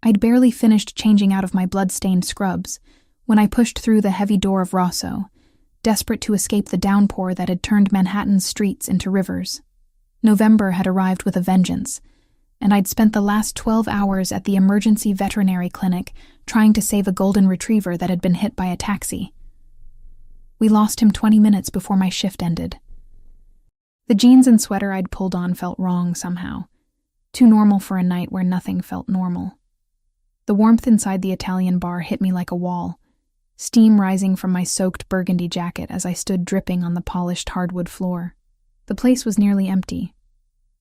I'd barely finished changing out of my blood-stained scrubs when I pushed through the heavy door of Rosso, desperate to escape the downpour that had turned Manhattan's streets into rivers. November had arrived with a vengeance, and I'd spent the last 12 hours at the emergency veterinary clinic trying to save a golden retriever that had been hit by a taxi. We lost him 20 minutes before my shift ended. The jeans and sweater I'd pulled on felt wrong somehow, too normal for a night where nothing felt normal. The warmth inside the Italian bar hit me like a wall, steam rising from my soaked burgundy jacket as I stood dripping on the polished hardwood floor. The place was nearly empty,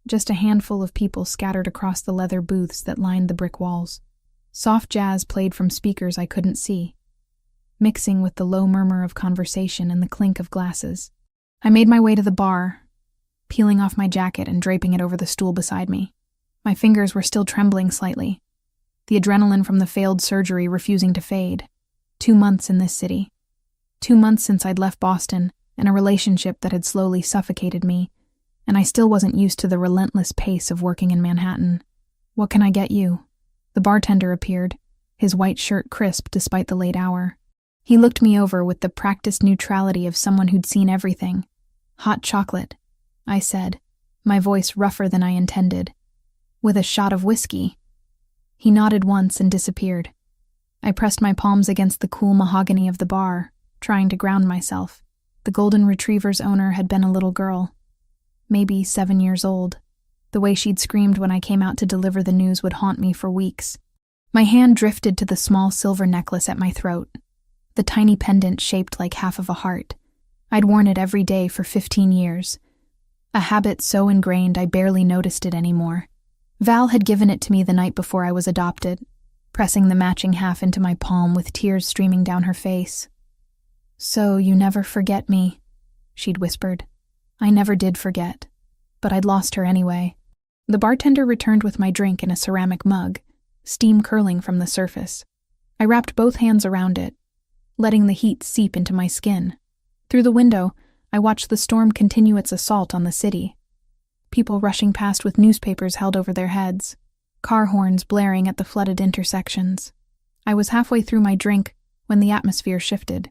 just a handful of people scattered across the leather booths that lined the brick walls. Soft jazz played from speakers I couldn't see, mixing with the low murmur of conversation and the clink of glasses. I made my way to the bar, peeling off my jacket and draping it over the stool beside me. My fingers were still trembling slightly, the adrenaline from the failed surgery refusing to fade. 2 months in this city. 2 months since I'd left Boston, and a relationship that had slowly suffocated me, and I still wasn't used to the relentless pace of working in Manhattan. "What can I get you?" The bartender appeared, his white shirt crisp despite the late hour. He looked me over with the practiced neutrality of someone who'd seen everything. "Hot chocolate," I said, my voice rougher than I intended. "With a shot of whiskey." He nodded once and disappeared. I pressed my palms against the cool mahogany of the bar, trying to ground myself. The golden retriever's owner had been a little girl, maybe 7 years old. The way she'd screamed when I came out to deliver the news would haunt me for weeks. My hand drifted to the small silver necklace at my throat, the tiny pendant shaped like half of a heart. I'd worn it every day for 15 years, a habit so ingrained I barely noticed it anymore. Val had given it to me the night before I was adopted, pressing the matching half into my palm with tears streaming down her face. "So you never forget me," she'd whispered. I never did forget, but I'd lost her anyway. The bartender returned with my drink in a ceramic mug, steam curling from the surface. I wrapped both hands around it, letting the heat seep into my skin. Through the window, I watched the storm continue its assault on the city. People rushing past with newspapers held over their heads, car horns blaring at the flooded intersections. I was halfway through my drink when the atmosphere shifted.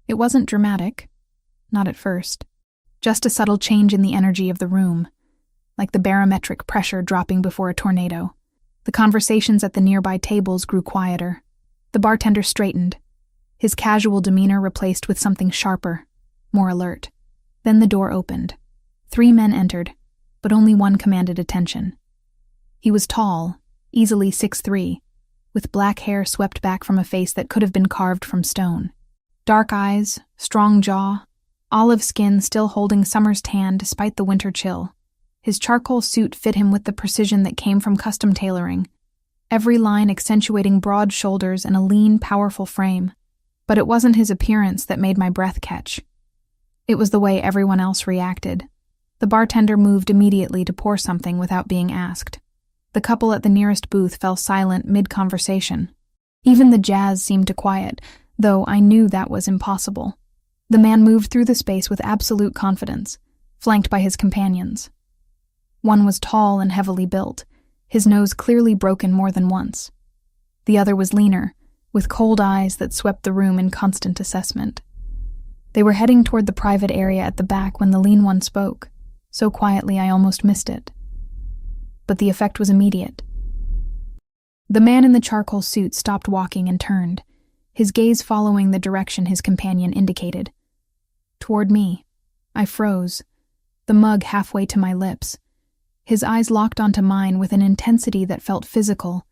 It wasn't dramatic, not at first, just a subtle change in the energy of the room, like the barometric pressure dropping before a tornado. The conversations at the nearby tables grew quieter. The bartender straightened, his casual demeanor replaced with something sharper, more alert. Then the door opened. 3 men entered, but only one commanded attention. He was tall, easily 6'3", with black hair swept back from a face that could have been carved from stone. Dark eyes, strong jaw, olive skin still holding summer's tan despite the winter chill. His charcoal suit fit him with the precision that came from custom tailoring, every line accentuating broad shoulders and a lean, powerful frame. But it wasn't his appearance that made my breath catch. It was the way everyone else reacted. The bartender moved immediately to pour something without being asked. The couple at the nearest booth fell silent mid-conversation. Even the jazz seemed to quiet, though I knew that was impossible. The man moved through the space with absolute confidence, flanked by his companions. One was tall and heavily built, his nose clearly broken more than once. The other was leaner, with cold eyes that swept the room in constant assessment. They were heading toward the private area at the back when the lean one spoke, so quietly I almost missed it. But the effect was immediate. The man in the charcoal suit stopped walking and turned, his gaze following the direction his companion indicated. Toward me. I froze, the mug halfway to my lips. His eyes locked onto mine with an intensity that felt physical,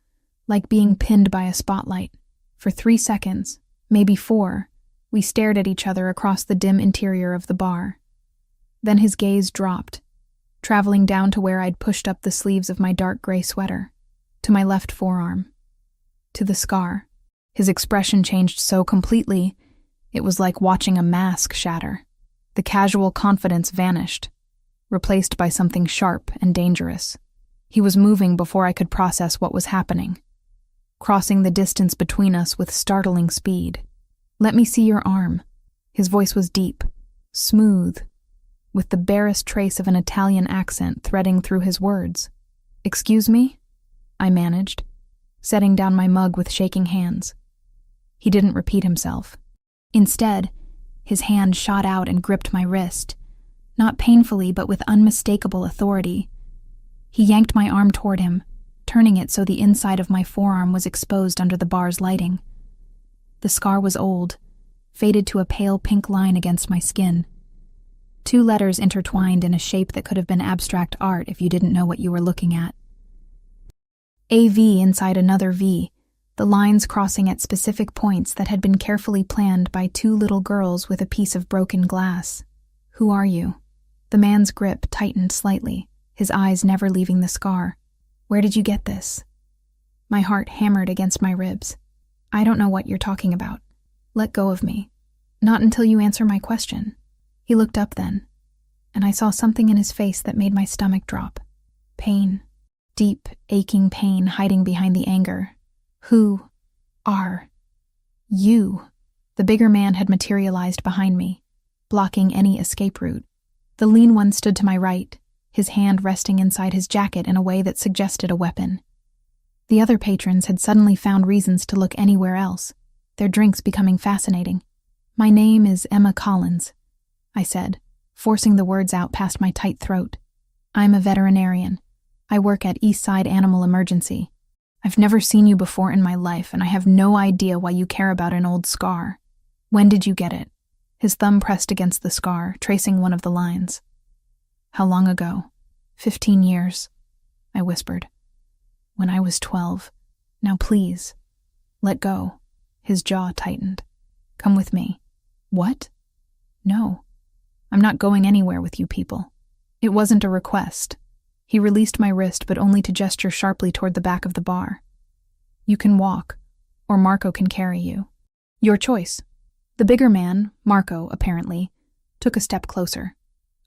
like being pinned by a spotlight. For 3 seconds, maybe 4, we stared at each other across the dim interior of the bar. Then his gaze dropped, traveling down to where I'd pushed up the sleeves of my dark gray sweater, to my left forearm, to the scar. His expression changed so completely, it was like watching a mask shatter. The casual confidence vanished, replaced by something sharp and dangerous. He was moving before I could process what was happening, crossing the distance between us with startling speed. "Let me see your arm." His voice was deep, smooth, with the barest trace of an Italian accent threading through his words. "Excuse me?" I managed. setting down my mug with shaking hands. He didn't repeat himself. Instead, his hand shot out and gripped my wrist, not painfully but with unmistakable authority. He yanked my arm toward him, turning it so the inside of my forearm was exposed under the bar's lighting. The scar was old, faded to a pale pink line against my skin. 2 letters intertwined in a shape that could have been abstract art if you didn't know what you were looking at. A V inside another V, the lines crossing at specific points that had been carefully planned by 2 little girls with a piece of broken glass. Who are you? The man's grip tightened slightly, his eyes never leaving the scar. Where did you get this? My heart hammered against my ribs. I don't know what you're talking about. Let go of me. Not until you answer my question. He looked up then, and I saw something in his face that made my stomach drop. Pain. Deep, aching pain hiding behind the anger. Who are you? The bigger man had materialized behind me, blocking any escape route. The lean one stood to my right, his hand resting inside his jacket in a way that suggested a weapon. The other patrons had suddenly found reasons to look anywhere else, their drinks becoming fascinating. My name is Emma Collins, I said, forcing the words out past my tight throat. I'm a veterinarian. I work at Eastside Animal Emergency. I've never seen you before in my life, and I have no idea why you care about an old scar. When did you get it? His thumb pressed against the scar, tracing one of the lines. How long ago? 15 years, I whispered. When I was 12. Now please, let go. His jaw tightened. Come with me. What? No. I'm not going anywhere with you people. It wasn't a request. He released my wrist, but only to gesture sharply toward the back of the bar. You can walk, or Marco can carry you. Your choice. The bigger man, Marco, apparently, took a step closer.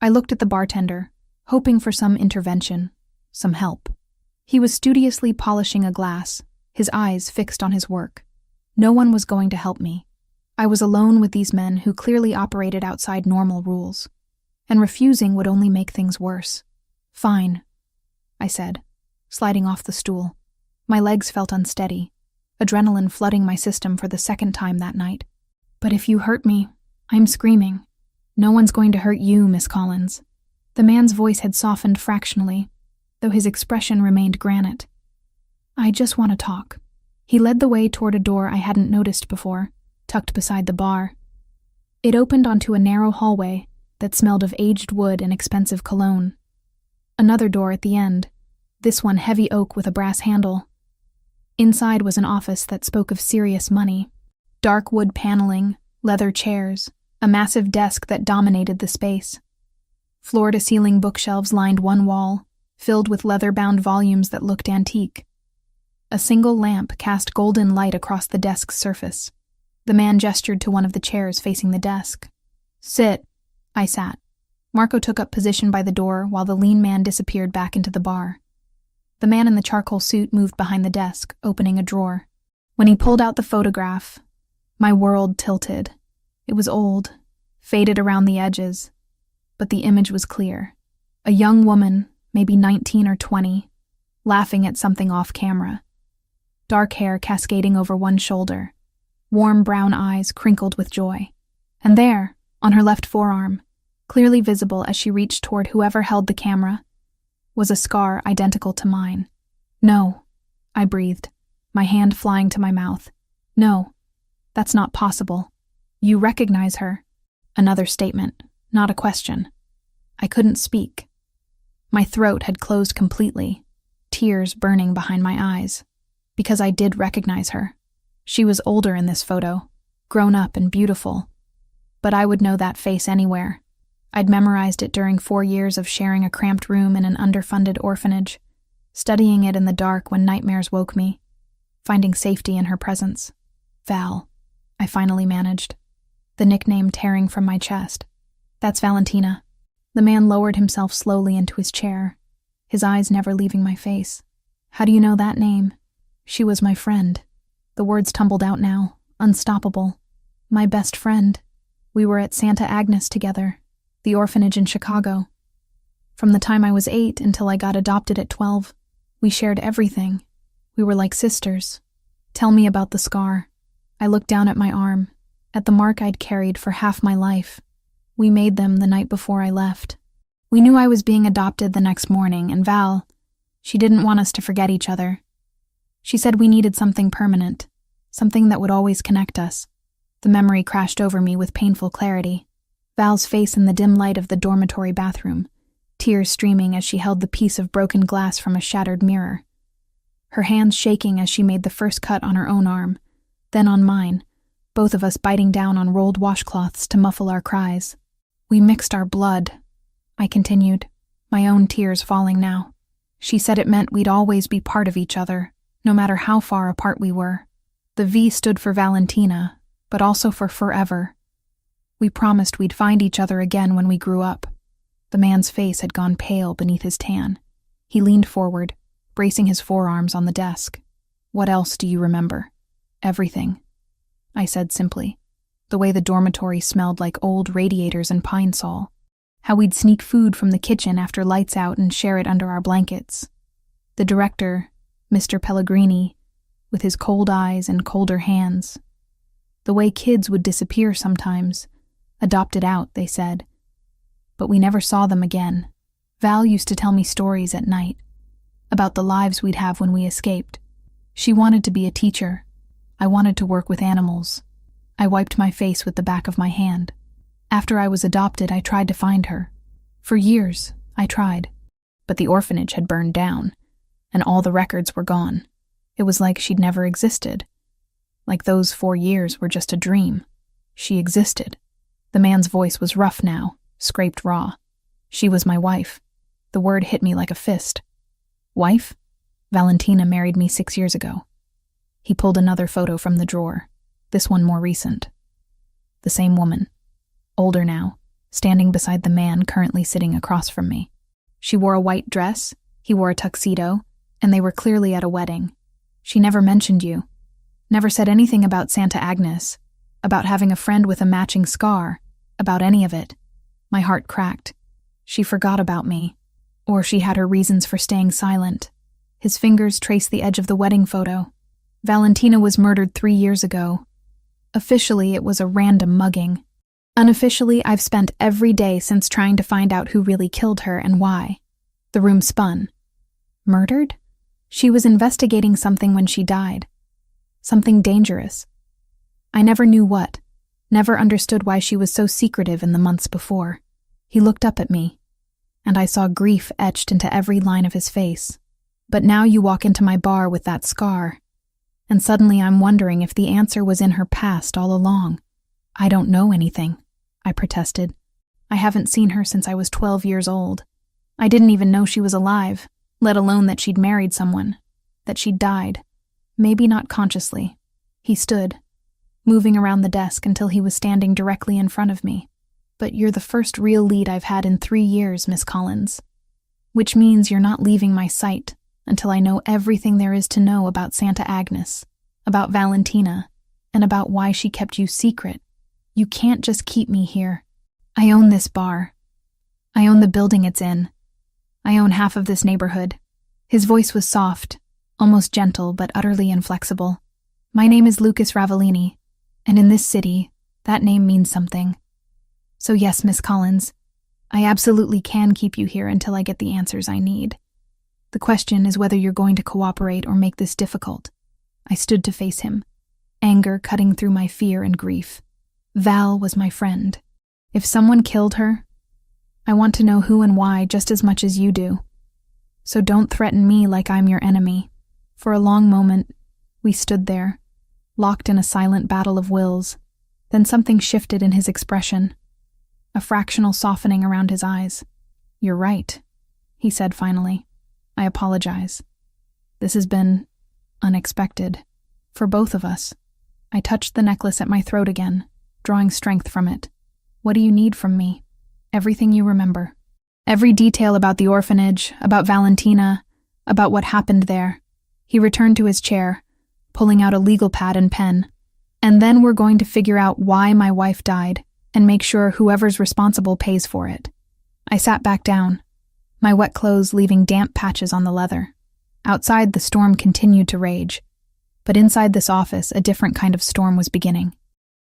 I looked at the bartender, hoping for some intervention, some help. He was studiously polishing a glass, his eyes fixed on his work. No one was going to help me. I was alone with these men who clearly operated outside normal rules, and refusing would only make things worse. Fine, I said, sliding off the stool. My legs felt unsteady, adrenaline flooding my system for the 2nd time that night. But if you hurt me, I'm screaming. No one's going to hurt you, Miss Collins. The man's voice had softened fractionally, though his expression remained granite. I just want to talk. He led the way toward a door I hadn't noticed before, tucked beside the bar. It opened onto a narrow hallway that smelled of aged wood and expensive cologne. Another door at the end, this one heavy oak with a brass handle. Inside was an office that spoke of serious money. Dark wood paneling, leather chairs, a massive desk that dominated the space. Floor-to-ceiling bookshelves lined one wall, filled with leather-bound volumes that looked antique. A single lamp cast golden light across the desk's surface. The man gestured to one of the chairs facing the desk. Sit, I sat. Marco took up position by the door while the lean man disappeared back into the bar. The man in the charcoal suit moved behind the desk, opening a drawer. When he pulled out the photograph, my world tilted. It was old, faded around the edges, but the image was clear. A young woman, maybe 19 or 20, laughing at something off camera. Dark hair cascading over one shoulder, warm brown eyes crinkled with joy. And there, on her left forearm, clearly visible as she reached toward whoever held the camera, was a scar identical to mine. No, I breathed, my hand flying to my mouth. No, that's not possible. You recognize her. Another statement, not a question. I couldn't speak. My throat had closed completely, tears burning behind my eyes, because I did recognize her. She was older in this photo, grown up and beautiful, but I would know that face anywhere. I'd memorized it during 4 years of sharing a cramped room in an underfunded orphanage, studying it in the dark when nightmares woke me, finding safety in her presence. Val, I finally managed, the nickname tearing from my chest. That's Valentina. The man lowered himself slowly into his chair, his eyes never leaving my face. How do you know that name? She was my friend. The words tumbled out now, unstoppable. My best friend. We were at Santa Agnes together, the orphanage in Chicago. From the time I was 8 until I got adopted at 12, we shared everything. We were like sisters. Tell me about the scar. I looked down at my arm, at the mark I'd carried for half my life. We made them the night before I left. We knew I was being adopted the next morning, and Val, she didn't want us to forget each other. She said we needed something permanent, something that would always connect us. The memory crashed over me with painful clarity. Val's face in the dim light of the dormitory bathroom, tears streaming as she held the piece of broken glass from a shattered mirror. Her hands shaking as she made the first cut on her own arm, then on mine, both of us biting down on rolled washcloths to muffle our cries. We mixed our blood, I continued, my own tears falling now. She said it meant we'd always be part of each other, no matter how far apart we were. The V stood for Valentina, but also for forever. We promised we'd find each other again when we grew up. The man's face had gone pale beneath his tan. He leaned forward, bracing his forearms on the desk. What else do you remember? Everything, I said simply. The way the dormitory smelled like old radiators and pine sol. How we'd sneak food from the kitchen after lights out and share it under our blankets. The director, Mr. Pellegrini, with his cold eyes and colder hands. The way kids would disappear sometimes, adopted out, they said. But we never saw them again. Val used to tell me stories at night, about the lives we'd have when we escaped. She wanted to be a teacher. I wanted to work with animals. I wiped my face with the back of my hand. After I was adopted, I tried to find her. For years, I tried. But the orphanage had burned down, and all the records were gone. It was like she'd never existed. Like those 4 years were just a dream. She existed. The man's voice was rough now, scraped raw. She was my wife. The word hit me like a fist. Wife? Valentina married me 6 years ago. He pulled another photo from the drawer, this one more recent. The same woman, older now, standing beside the man currently sitting across from me. She wore a white dress, he wore a tuxedo, and they were clearly at a wedding. She never mentioned you, never said anything about Santa Agnes, about having a friend with a matching scar, about any of it. My heart cracked. She forgot about me, or she had her reasons for staying silent. His fingers traced the edge of the wedding photo. Valentina was murdered 3 years ago. Officially, it was a random mugging. Unofficially, I've spent every day since trying to find out who really killed her and why. The room spun. Murdered? She was investigating something when she died. Something dangerous. I never knew what, never understood why she was so secretive in the months before. He looked up at me, and I saw grief etched into every line of his face. But now you walk into my bar with that scar, and suddenly I'm wondering if the answer was in her past all along. I don't know anything, I protested. I haven't seen her since I was 12 years old. I didn't even know she was alive, let alone that she'd married someone, that she'd died. Maybe not consciously. He stood, moving around the desk until he was standing directly in front of me. But you're the first real lead I've had in 3 years, Miss Collins. Which means you're not leaving my sight until I know everything there is to know about Santa Agnes, about Valentina, and about why she kept you secret. You can't just keep me here. I own this bar. I own the building it's in. I own half of this neighborhood. His voice was soft, almost gentle, but utterly inflexible. My name is Lucas Ravellini, and in this city, that name means something. So yes, Miss Collins, I absolutely can keep you here until I get the answers I need. The question is whether you're going to cooperate or make this difficult. I stood to face him, anger cutting through my fear and grief. Val was my friend. If someone killed her, I want to know who and why just as much as you do. So don't threaten me like I'm your enemy. For a long moment, we stood there, locked in a silent battle of wills. Then something shifted in his expression, a fractional softening around his eyes. You're right, he said finally. I apologize. This has been unexpected. For both of us. I touched the necklace at my throat again, drawing strength from it. What do you need from me? Everything you remember. Every detail about the orphanage, about Valentina, about what happened there. He returned to his chair, pulling out a legal pad and pen. And then we're going to figure out why my wife died and make sure whoever's responsible pays for it. I sat back down, my wet clothes leaving damp patches on the leather. Outside, the storm continued to rage. But inside this office, a different kind of storm was beginning.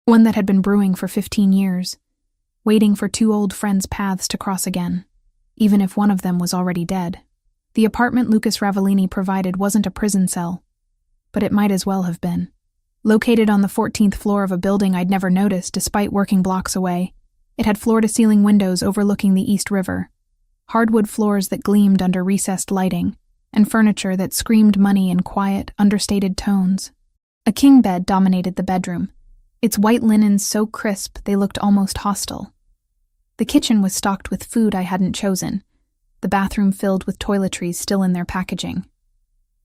One that had been brewing for 15 years, waiting for two old friends' paths to cross again, even if one of them was already dead. The apartment Lucas Ravellini provided wasn't a prison cell, but it might as well have been. Located on the 14th floor of a building I'd never noticed despite working blocks away, it had floor-to-ceiling windows overlooking the East River, hardwood floors that gleamed under recessed lighting, and furniture that screamed money in quiet, understated tones. A king bed dominated the bedroom, its white linens so crisp they looked almost hostile. The kitchen was stocked with food I hadn't chosen, the bathroom filled with toiletries still in their packaging.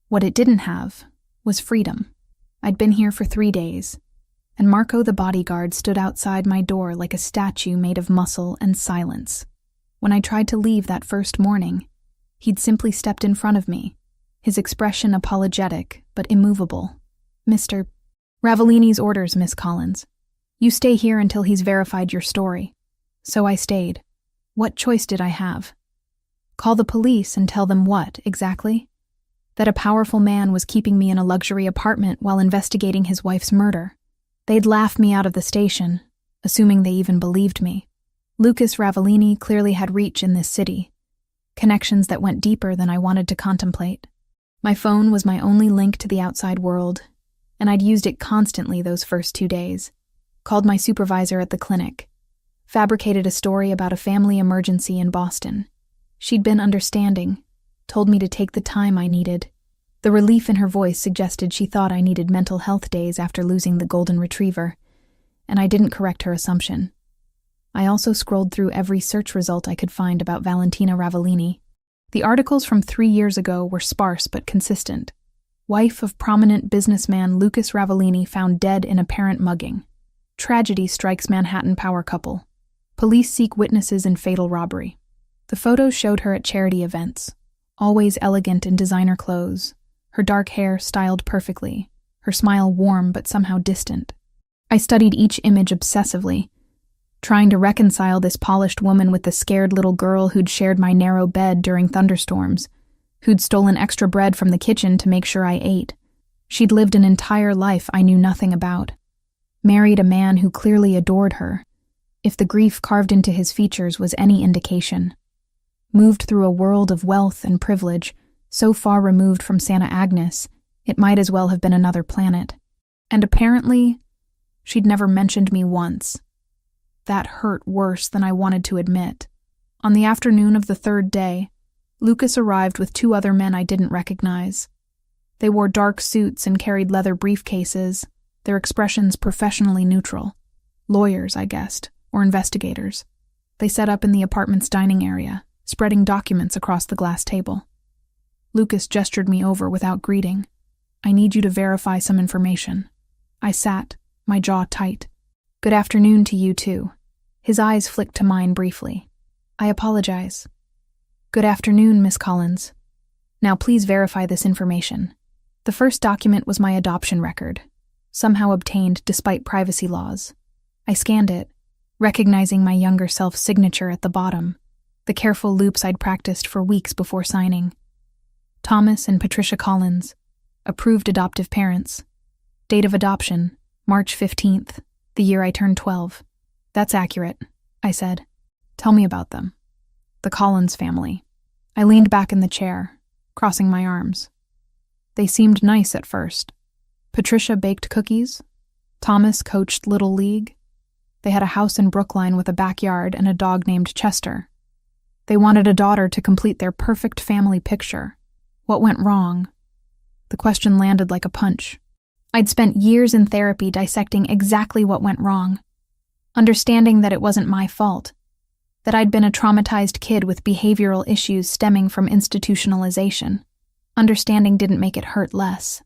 What it didn't have was freedom. I'd been here for 3 days, and Marco the bodyguard stood outside my door like a statue made of muscle and silence. When I tried to leave that first morning, he'd simply stepped in front of me, his expression apologetic but immovable. "Mr. Ravellini's orders, Miss Collins. You stay here until he's verified your story." So I stayed. What choice did I have? Call the police and tell them what, exactly? That a powerful man was keeping me in a luxury apartment while investigating his wife's murder. They'd laugh me out of the station, assuming they even believed me. Lucas Ravellini clearly had reach in this city, connections that went deeper than I wanted to contemplate. My phone was my only link to the outside world, and I'd used it constantly those first 2 days. Called my supervisor at the clinic, fabricated a story about a family emergency in Boston. She'd been understanding, told me to take the time I needed. The relief in her voice suggested she thought I needed mental health days after losing the golden retriever, and I didn't correct her assumption. I also scrolled through every search result I could find about Valentina Ravellini. The articles from 3 years ago were sparse but consistent. Wife of prominent businessman Lucas Ravellini found dead in apparent mugging. Tragedy strikes Manhattan power couple. Police seek witnesses in fatal robbery. The photos showed her at charity events, always elegant in designer clothes, her dark hair styled perfectly, her smile warm but somehow distant. I studied each image obsessively, trying to reconcile this polished woman with the scared little girl who'd shared my narrow bed during thunderstorms, who'd stolen extra bread from the kitchen to make sure I ate. She'd lived an entire life I knew nothing about. Married a man who clearly adored her, if the grief carved into his features was any indication. Moved through a world of wealth and privilege, so far removed from Santa Agnes, it might as well have been another planet. And apparently, she'd never mentioned me once. That hurt worse than I wanted to admit. On the afternoon of the 3rd day, Lucas arrived with 2 other men I didn't recognize. They wore dark suits and carried leather briefcases, their expressions professionally neutral. Lawyers, I guessed, or investigators. They set up in the apartment's dining area, spreading documents across the glass table. Lucas gestured me over without greeting. "I need you to verify some information." I sat, my jaw tight. "Good afternoon to you too." His eyes flicked to mine briefly. "I apologize." "Good afternoon, Miss Collins. Now please verify this information." The first document was my adoption record, somehow obtained despite privacy laws. I scanned it, recognizing my younger self's signature at the bottom, the careful loops I'd practiced for weeks before signing. Thomas and Patricia Collins, approved adoptive parents. Date of adoption, March 15th, the year I turned 12. "That's accurate," I said. "Tell me about them." "The Collins family." I leaned back in the chair, crossing my arms. They seemed nice at first. Patricia baked cookies. Thomas coached Little League. They had a house in Brookline with a backyard and a dog named Chester. They wanted a daughter to complete their perfect family picture. What went wrong? The question landed like a punch. I'd spent years in therapy dissecting exactly what went wrong, understanding that it wasn't my fault, that I'd been a traumatized kid with behavioral issues stemming from institutionalization. Understanding didn't make it hurt less.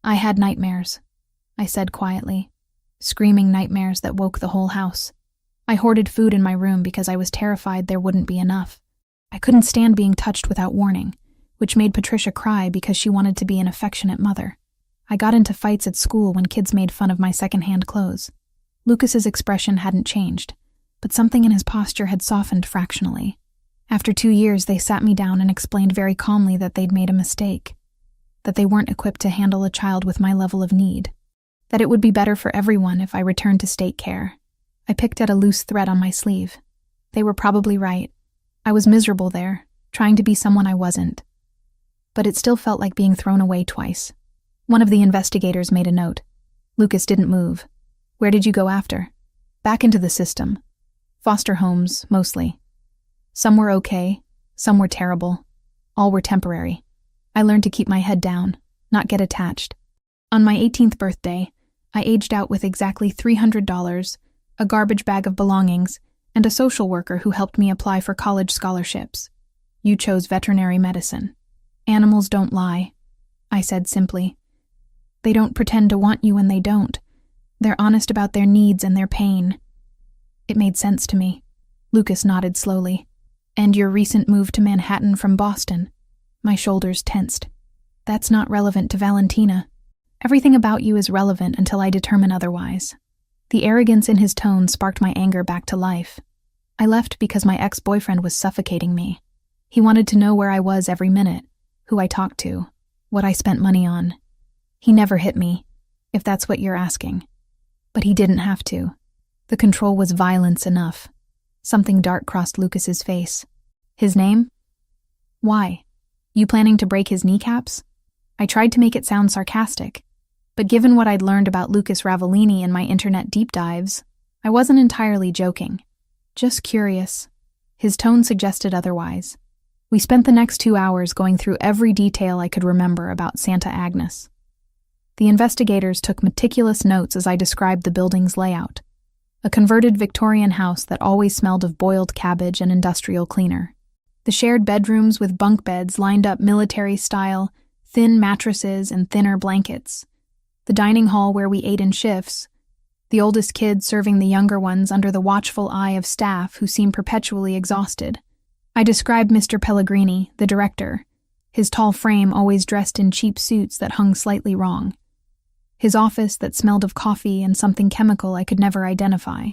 "I had nightmares," I said quietly, screaming nightmares that woke the whole house. I hoarded food in my room because I was terrified there wouldn't be enough. I couldn't stand being touched without warning, which made Patricia cry because she wanted to be an affectionate mother. I got into fights at school when kids made fun of my secondhand clothes. Lucas's expression hadn't changed, but something in his posture had softened fractionally. After 2 years, they sat me down and explained very calmly that they'd made a mistake. that they weren't equipped to handle a child with my level of need, that it would be better for everyone if I returned to state care. I picked at a loose thread on my sleeve. They were probably right. I was miserable there, trying to be someone I wasn't. But it still felt like being thrown away twice. One of the investigators made a note. Lucas didn't move. Where did you go after? Back into the system. Foster homes, mostly. Some were okay, some were terrible. All were temporary. I learned to keep my head down, not get attached. On my 18th birthday, I aged out with exactly $300, a garbage bag of belongings, and a social worker who helped me apply for college scholarships. You chose veterinary medicine. Animals don't lie, I said simply. They don't pretend to want you when they don't. They're honest about their needs and their pain. It made sense to me. Lucas nodded slowly. And your recent move to Manhattan from Boston. My shoulders tensed. That's not relevant to Valentina. Everything about you is relevant until I determine otherwise. The arrogance in his tone sparked my anger back to life. I left because my ex-boyfriend was suffocating me. He wanted to know where I was every minute, who I talked to, what I spent money on. He never hit me, if that's what you're asking. But he didn't have to. The control was violence enough. Something dark crossed Lucas's face. His name? Why? You planning to break his kneecaps? I tried to make it sound sarcastic, but given what I'd learned about Lucas Ravellini in my internet deep dives, I wasn't entirely joking. Just curious. His tone suggested otherwise. We spent the next 2 hours going through every detail I could remember about Santa Agnes. The investigators took meticulous notes as I described the building's layout. A converted Victorian house that always smelled of boiled cabbage and industrial cleaner. The shared bedrooms with bunk beds lined up military-style, thin mattresses and thinner blankets. The dining hall where we ate in shifts. The oldest kids serving the younger ones under the watchful eye of staff who seemed perpetually exhausted. I described Mr. Pellegrini, the director, his tall frame always dressed in cheap suits that hung slightly wrong. His office that smelled of coffee and something chemical I could never identify.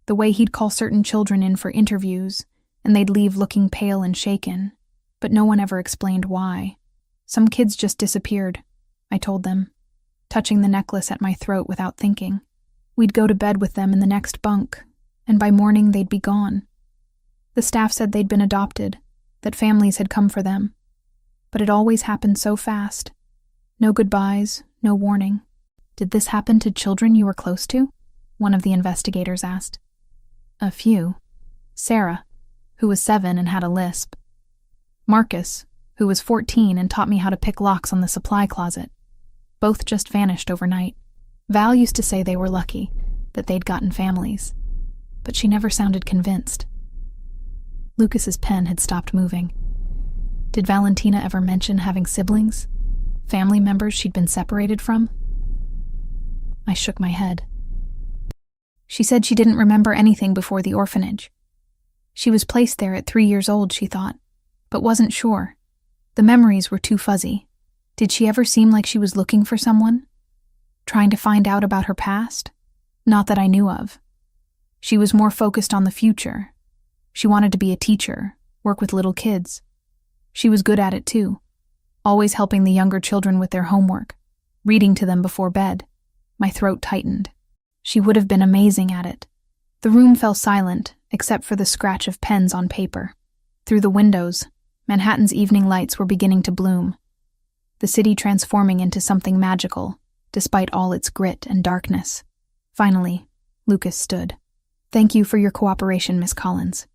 The way he'd call certain children in for interviews, and they'd leave looking pale and shaken, but no one ever explained why. Some kids just disappeared, I told them, touching the necklace at my throat without thinking. We'd go to bed with them in the next bunk, and by morning they'd be gone. The staff said they'd been adopted, that families had come for them. But it always happened so fast. No goodbyes, no warning. Did this happen to children you were close to? One of the investigators asked. A few. Sarah, who was 7 and had a lisp. Marcus, who was 14 and taught me how to pick locks on the supply closet. Both just vanished overnight. Val used to say they were lucky, that they'd gotten families. But she never sounded convinced. Lucas's pen had stopped moving. Did Valentina ever mention having siblings? Family members she'd been separated from? I shook my head. She said she didn't remember anything before the orphanage. She was placed there at 3 years old, she thought, but wasn't sure. The memories were too fuzzy. Did she ever seem like she was looking for someone? Trying to find out about her past? Not that I knew of. She was more focused on the future. She wanted to be a teacher, work with little kids. She was good at it too, always helping the younger children with their homework, reading to them before bed. My throat tightened. She would have been amazing at it. The room fell silent, except for the scratch of pens on paper. Through the windows, Manhattan's evening lights were beginning to bloom. The city transforming into something magical, despite all its grit and darkness. Finally, Lucas stood. Thank you for your cooperation, Miss Collins.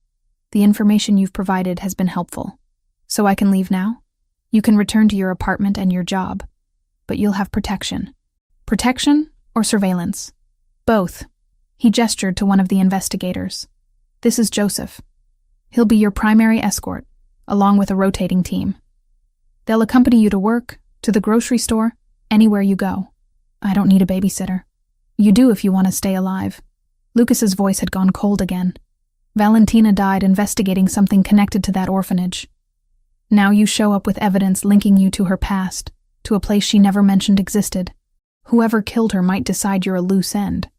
The information you've provided has been helpful. So I can leave now? You can return to your apartment and your job, but you'll have protection. Protection or surveillance? Both. He gestured to one of the investigators. This is Joseph. He'll be your primary escort, along with a rotating team. They'll accompany you to work, to the grocery store, anywhere you go. I don't need a babysitter. You do if you want to stay alive. Lucas's voice had gone cold again. Valentina died investigating something connected to that orphanage. Now you show up with evidence linking you to her past, to a place she never mentioned existed. Whoever killed her might decide you're a loose end.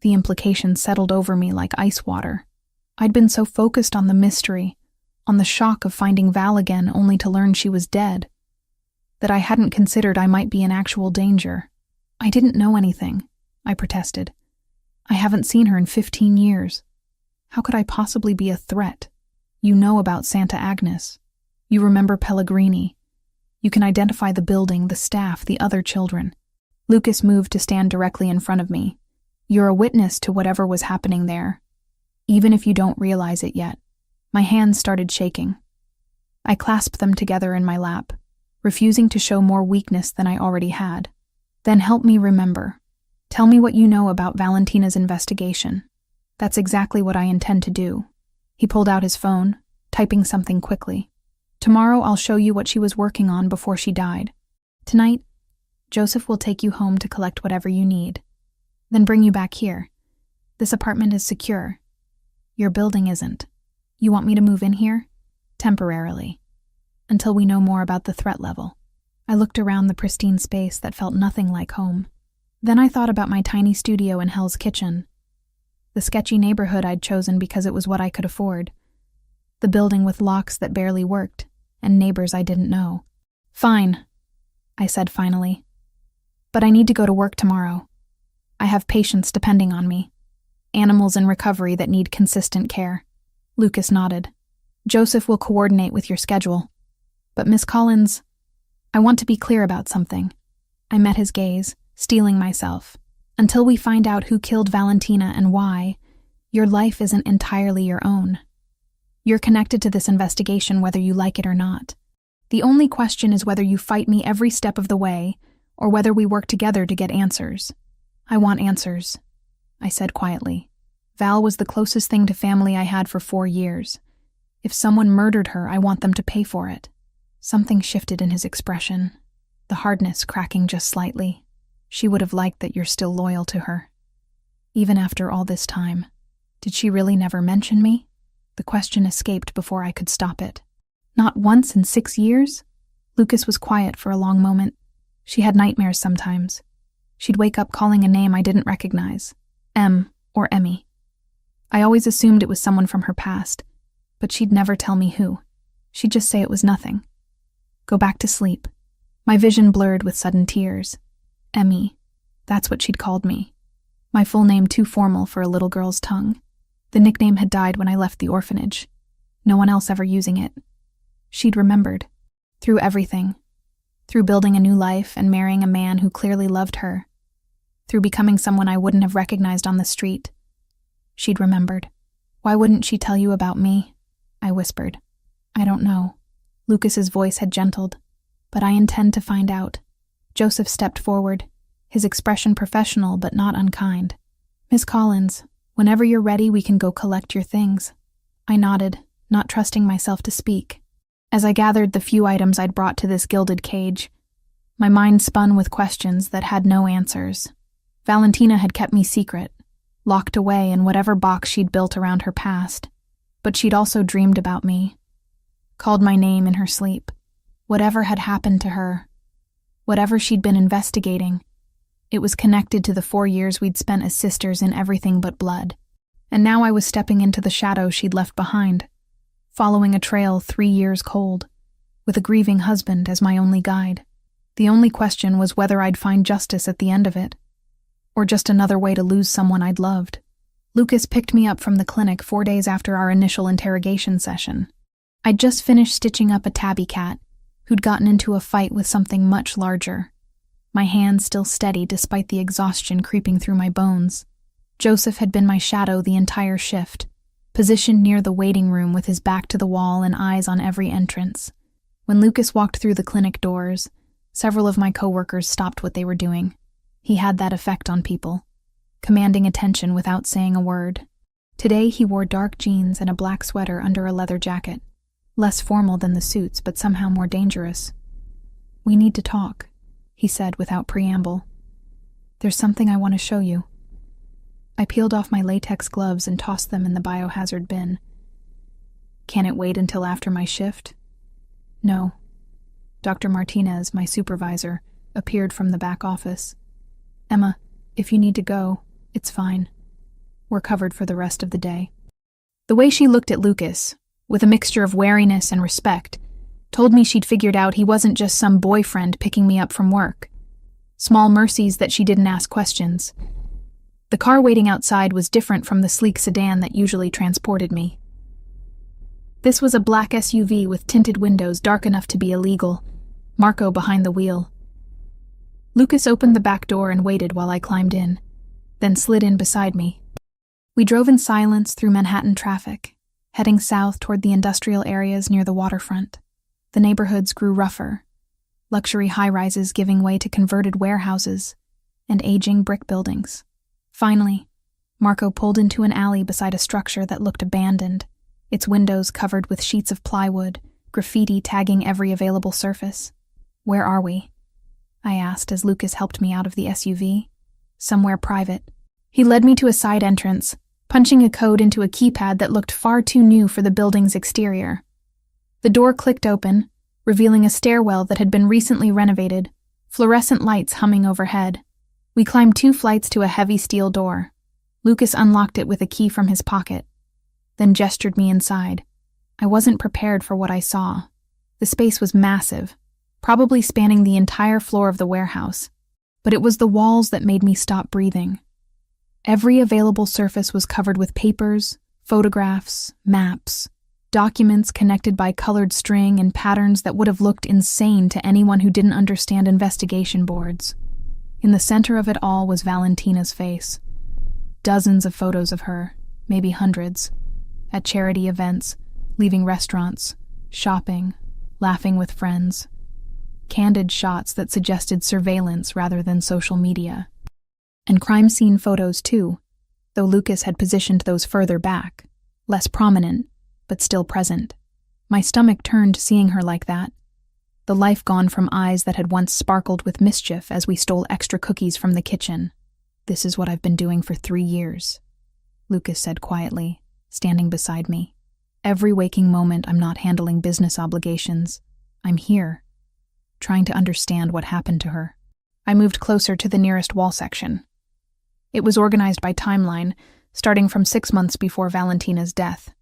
The implications settled over me like ice water. I'd been so focused on the mystery, on the shock of finding Val again only to learn she was dead. that I hadn't considered I might be in actual danger. I didn't know anything, I protested. I haven't seen her in 15 years. How could I possibly be a threat? You know about Santa Agnes. You remember Pellegrini. You can identify the building, the staff, the other children. Lucas moved to stand directly in front of me. You're a witness to whatever was happening there, even if you don't realize it yet. My hands started shaking. I clasped them together in my lap, refusing to show more weakness than I already had. Then help me remember. Tell me what you know about Valentina's investigation. That's exactly what I intend to do. He pulled out his phone, typing something quickly. Tomorrow I'll show you what she was working on before she died. Tonight, Joseph will take you home to collect whatever you need, then bring you back here. This apartment is secure. Your building isn't. You want me to move in here? Temporarily. Until we know more about the threat level. I looked around the pristine space that felt nothing like home. Then I thought about my tiny studio in Hell's Kitchen. The sketchy neighborhood I'd chosen because it was what I could afford. The building with locks that barely worked, and neighbors I didn't know. Fine, I said finally. But I need to go to work tomorrow. I have patients depending on me. Animals in recovery that need consistent care. Lucas nodded. Joseph will coordinate with your schedule. But Miss Collins, I want to be clear about something. I met his gaze, steeling myself. Until we find out who killed Valentina and why, your life isn't entirely your own. You're connected to this investigation whether you like it or not. The only question is whether you fight me every step of the way, or whether we work together to get answers. I want answers, I said quietly. Val was the closest thing to family I had for 4 years. If someone murdered her, I want them to pay for it. Something shifted in his expression, the hardness cracking just slightly. She would have liked that you're still loyal to her. Even after all this time, did she really never mention me? The question escaped before I could stop it. Not once in 6 years? Lucas was quiet for a long moment. She had nightmares sometimes. She'd wake up calling a name I didn't recognize. Em or Emmy. I always assumed it was someone from her past, but she'd never tell me who. She'd just say it was nothing. Go back to sleep. My vision blurred with sudden tears. Emmy. That's what she'd called me. My full name too formal for a little girl's tongue. The nickname had died when I left the orphanage. No one else ever using it. She'd remembered. Through everything. Through building a new life and marrying a man who clearly loved her. Through becoming someone I wouldn't have recognized on the street. She'd remembered. Why wouldn't she tell you about me? I whispered. I don't know. Lucas's voice had gentled. But I intend to find out. Joseph stepped forward, his expression professional but not unkind. Miss Collins, whenever you're ready, we can go collect your things. I nodded, not trusting myself to speak. As I gathered the few items I'd brought to this gilded cage, my mind spun with questions that had no answers. Valentina had kept me secret, locked away in whatever box she'd built around her past. But she'd also dreamed about me, called my name in her sleep. Whatever had happened to her, whatever she'd been investigating, it was connected to the 4 years we'd spent as sisters in everything but blood. And now I was stepping into the shadow she'd left behind, following a trail 3 years cold, with a grieving husband as my only guide. The only question was whether I'd find justice at the end of it, or just another way to lose someone I'd loved. Lucas picked me up from the clinic 4 days after our initial interrogation session. I'd just finished stitching up a tabby cat who'd gotten into a fight with something much larger. My hands still steady despite the exhaustion creeping through my bones. Joseph had been my shadow the entire shift, positioned near the waiting room with his back to the wall and eyes on every entrance. When Lucas walked through the clinic doors, several of my coworkers stopped what they were doing. He had that effect on people, commanding attention without saying a word. Today he wore dark jeans and a black sweater under a leather jacket. Less formal than the suits, but somehow more dangerous. We need to talk, he said without preamble. There's something I want to show you. I peeled off my latex gloves and tossed them in the biohazard bin. Can it wait until after my shift? No. Dr. Martinez, my supervisor, appeared from the back office. Emma, if you need to go, it's fine. We're covered for the rest of the day. The way she looked at Lucas, with a mixture of wariness and respect, Told me she'd figured out he wasn't just some boyfriend picking me up from work. Small mercies that she didn't ask questions. The car waiting outside was different from the sleek sedan that usually transported me. This was a black SUV with tinted windows dark enough to be illegal, Marco behind the wheel. Lucas opened the back door and waited while I climbed in, then slid in beside me. We drove in silence through Manhattan traffic, heading south toward the industrial areas near the waterfront. The neighborhoods grew rougher, luxury high-rises giving way to converted warehouses and aging brick buildings. Finally, Marco pulled into an alley beside a structure that looked abandoned, its windows covered with sheets of plywood, graffiti tagging every available surface. "Where are we?" I asked as Lucas helped me out of the SUV. "Somewhere private." He led me to a side entrance, punching a code into a keypad that looked far too new for the building's exterior. The door clicked open, revealing a stairwell that had been recently renovated, fluorescent lights humming overhead. We climbed 2 flights to a heavy steel door. Lucas unlocked it with a key from his pocket, then gestured me inside. I wasn't prepared for what I saw. The space was massive, probably spanning the entire floor of the warehouse, but it was the walls that made me stop breathing. Every available surface was covered with papers, photographs, maps, documents connected by colored string in patterns that would have looked insane to anyone who didn't understand investigation boards. In the center of it all was Valentina's face. Dozens of photos of her, maybe hundreds, at charity events, leaving restaurants, shopping, laughing with friends. Candid shots that suggested surveillance rather than social media. And crime scene photos too, though Lucas had positioned those further back, less prominent, but still present. My stomach turned seeing her like that. The life gone from eyes that had once sparkled with mischief as we stole extra cookies from the kitchen. "This is what I've been doing for 3 years," Lucas said quietly, standing beside me. "Every waking moment I'm not handling business obligations. I'm here, trying to understand what happened to her." I moved closer to the nearest wall section. It was organized by timeline, starting from 6 months before Valentina's death.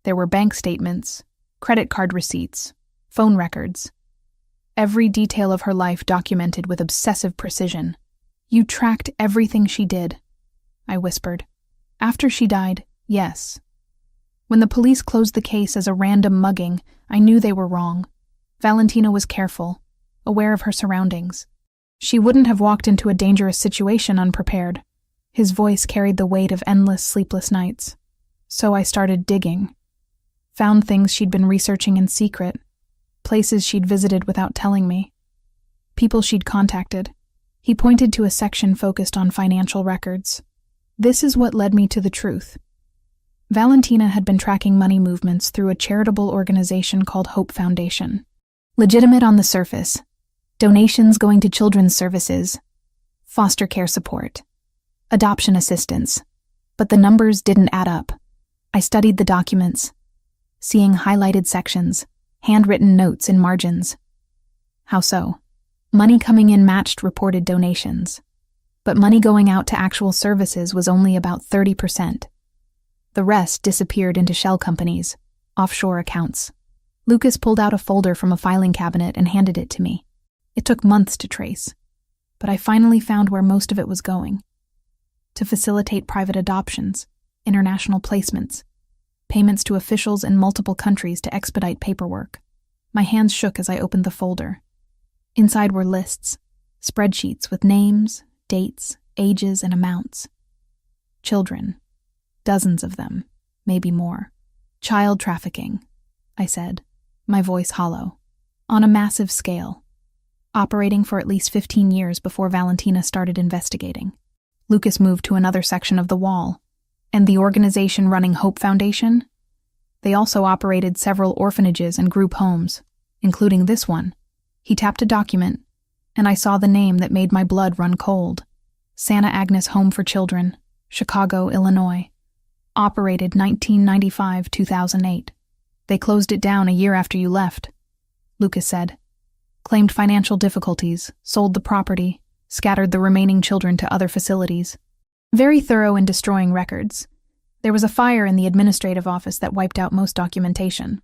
There were bank statements, credit card receipts, phone records. Every detail of her life documented with obsessive precision. "You tracked everything she did," I whispered. "After she died, yes. When the police closed the case as a random mugging, I knew they were wrong. Valentina was careful, aware of her surroundings. She wouldn't have walked into a dangerous situation unprepared." His voice carried the weight of endless sleepless nights. "So I started digging. Found things she'd been researching in secret, places she'd visited without telling me, people she'd contacted." He pointed to a section focused on financial records. "This is what led me to the truth. Valentina had been tracking money movements through a charitable organization called Hope Foundation. Legitimate on the surface. Donations going to children's services, foster care support, adoption assistance. But the numbers didn't add up. I studied the documents, seeing highlighted sections, handwritten notes in margins. How so? Money coming in matched reported donations, but money going out to actual services was only about 30%. The rest disappeared into shell companies, offshore accounts. Lucas pulled out a folder from a filing cabinet and handed it to me. It took months to trace, but I finally found where most of it was going. To facilitate private adoptions, international placements, payments to officials in multiple countries to expedite paperwork. My hands shook as I opened the folder. Inside were lists, spreadsheets with names, dates, ages, and amounts. Children. Dozens of them, maybe more. "Child trafficking," I said, my voice hollow. "On a massive scale. Operating for at least 15 years before Valentina started investigating." Lucas moved to another section of the wall. "And the organization running Hope Foundation? They also operated several orphanages and group homes, including this one." He tapped a document, and I saw the name that made my blood run cold. Santa Agnes Home for Children, Chicago, Illinois. Operated 1995-2008. "They closed it down a year after you left," Lucas said. "Claimed financial difficulties, sold the property, scattered the remaining children to other facilities. Very thorough in destroying records. There was a fire in the administrative office that wiped out most documentation.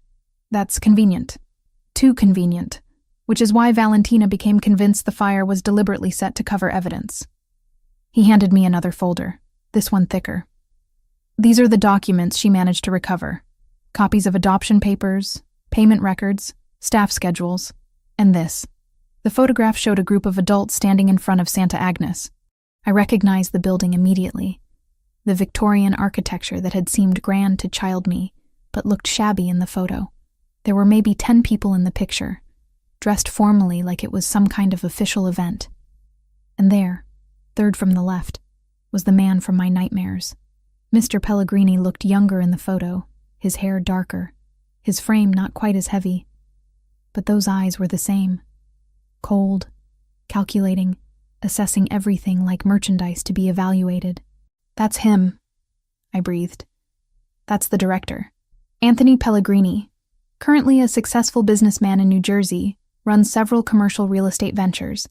That's convenient. Too convenient, which is why Valentina became convinced the fire was deliberately set to cover evidence. He handed me another folder, this one thicker. These are the documents she managed to recover. Copies of adoption papers, payment records, staff schedules, and this. The photograph showed a group of adults standing in front of Santa Agnes. I recognized the building immediately. The Victorian architecture that had seemed grand to child me, but looked shabby in the photo. There were maybe 10 people in the picture, dressed formally like it was some kind of official event. And there, third from the left, was the man from my nightmares. Mr. Pellegrini looked younger in the photo, his hair darker, his frame not quite as heavy. But those eyes were the same. Cold, calculating, assessing everything like merchandise to be evaluated. That's him, I breathed. That's the director. Anthony Pellegrini, currently a successful businessman in New Jersey, runs several commercial real estate ventures.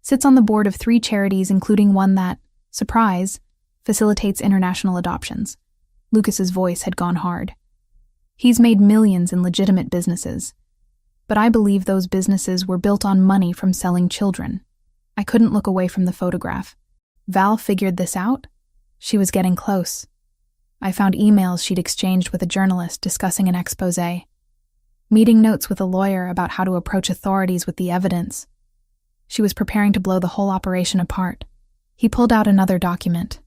Sits on the board of 3 charities, including one that, surprise, facilitates international adoptions. Lucas's voice had gone hard. He's made millions in legitimate businesses. But I believe those businesses were built on money from selling children. I couldn't look away from the photograph. Val figured this out? She was getting close. I found emails she'd exchanged with a journalist discussing an exposé. Meeting notes with a lawyer about how to approach authorities with the evidence. She was preparing to blow the whole operation apart. He pulled out another document.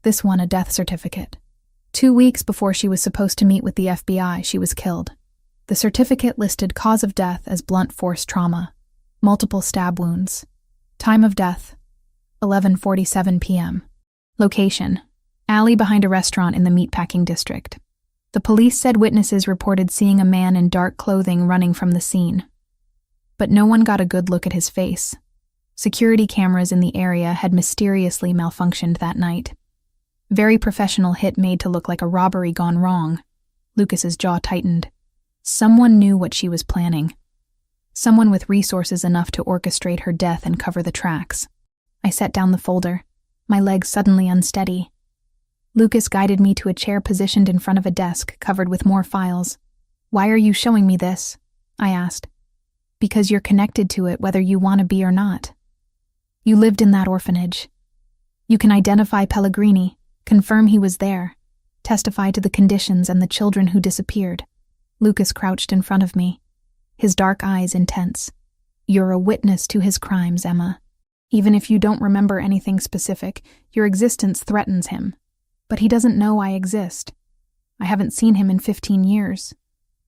This one a death certificate. 2 weeks before she was supposed to meet with the FBI, she was killed. The certificate listed cause of death as blunt force trauma, multiple stab wounds. Time of death, 11:47 p.m. Location, alley behind a restaurant in the meatpacking district. The police said witnesses reported seeing a man in dark clothing running from the scene. But no one got a good look at his face. Security cameras in the area had mysteriously malfunctioned that night. Very professional hit made to look like a robbery gone wrong. Lucas's jaw tightened. Someone knew what she was planning. Someone with resources enough to orchestrate her death and cover the tracks. I set down the folder, my legs suddenly unsteady. Lucas guided me to a chair positioned in front of a desk covered with more files. "Why are you showing me this?" I asked. "Because you're connected to it whether you want to be or not. You lived in that orphanage. You can identify Pellegrini, confirm he was there, testify to the conditions and the children who disappeared." Lucas crouched in front of me, his dark eyes intense. "You're a witness to his crimes, Emma. Even if you don't remember anything specific, your existence threatens him. But he doesn't know I exist. I haven't seen him in 15 years.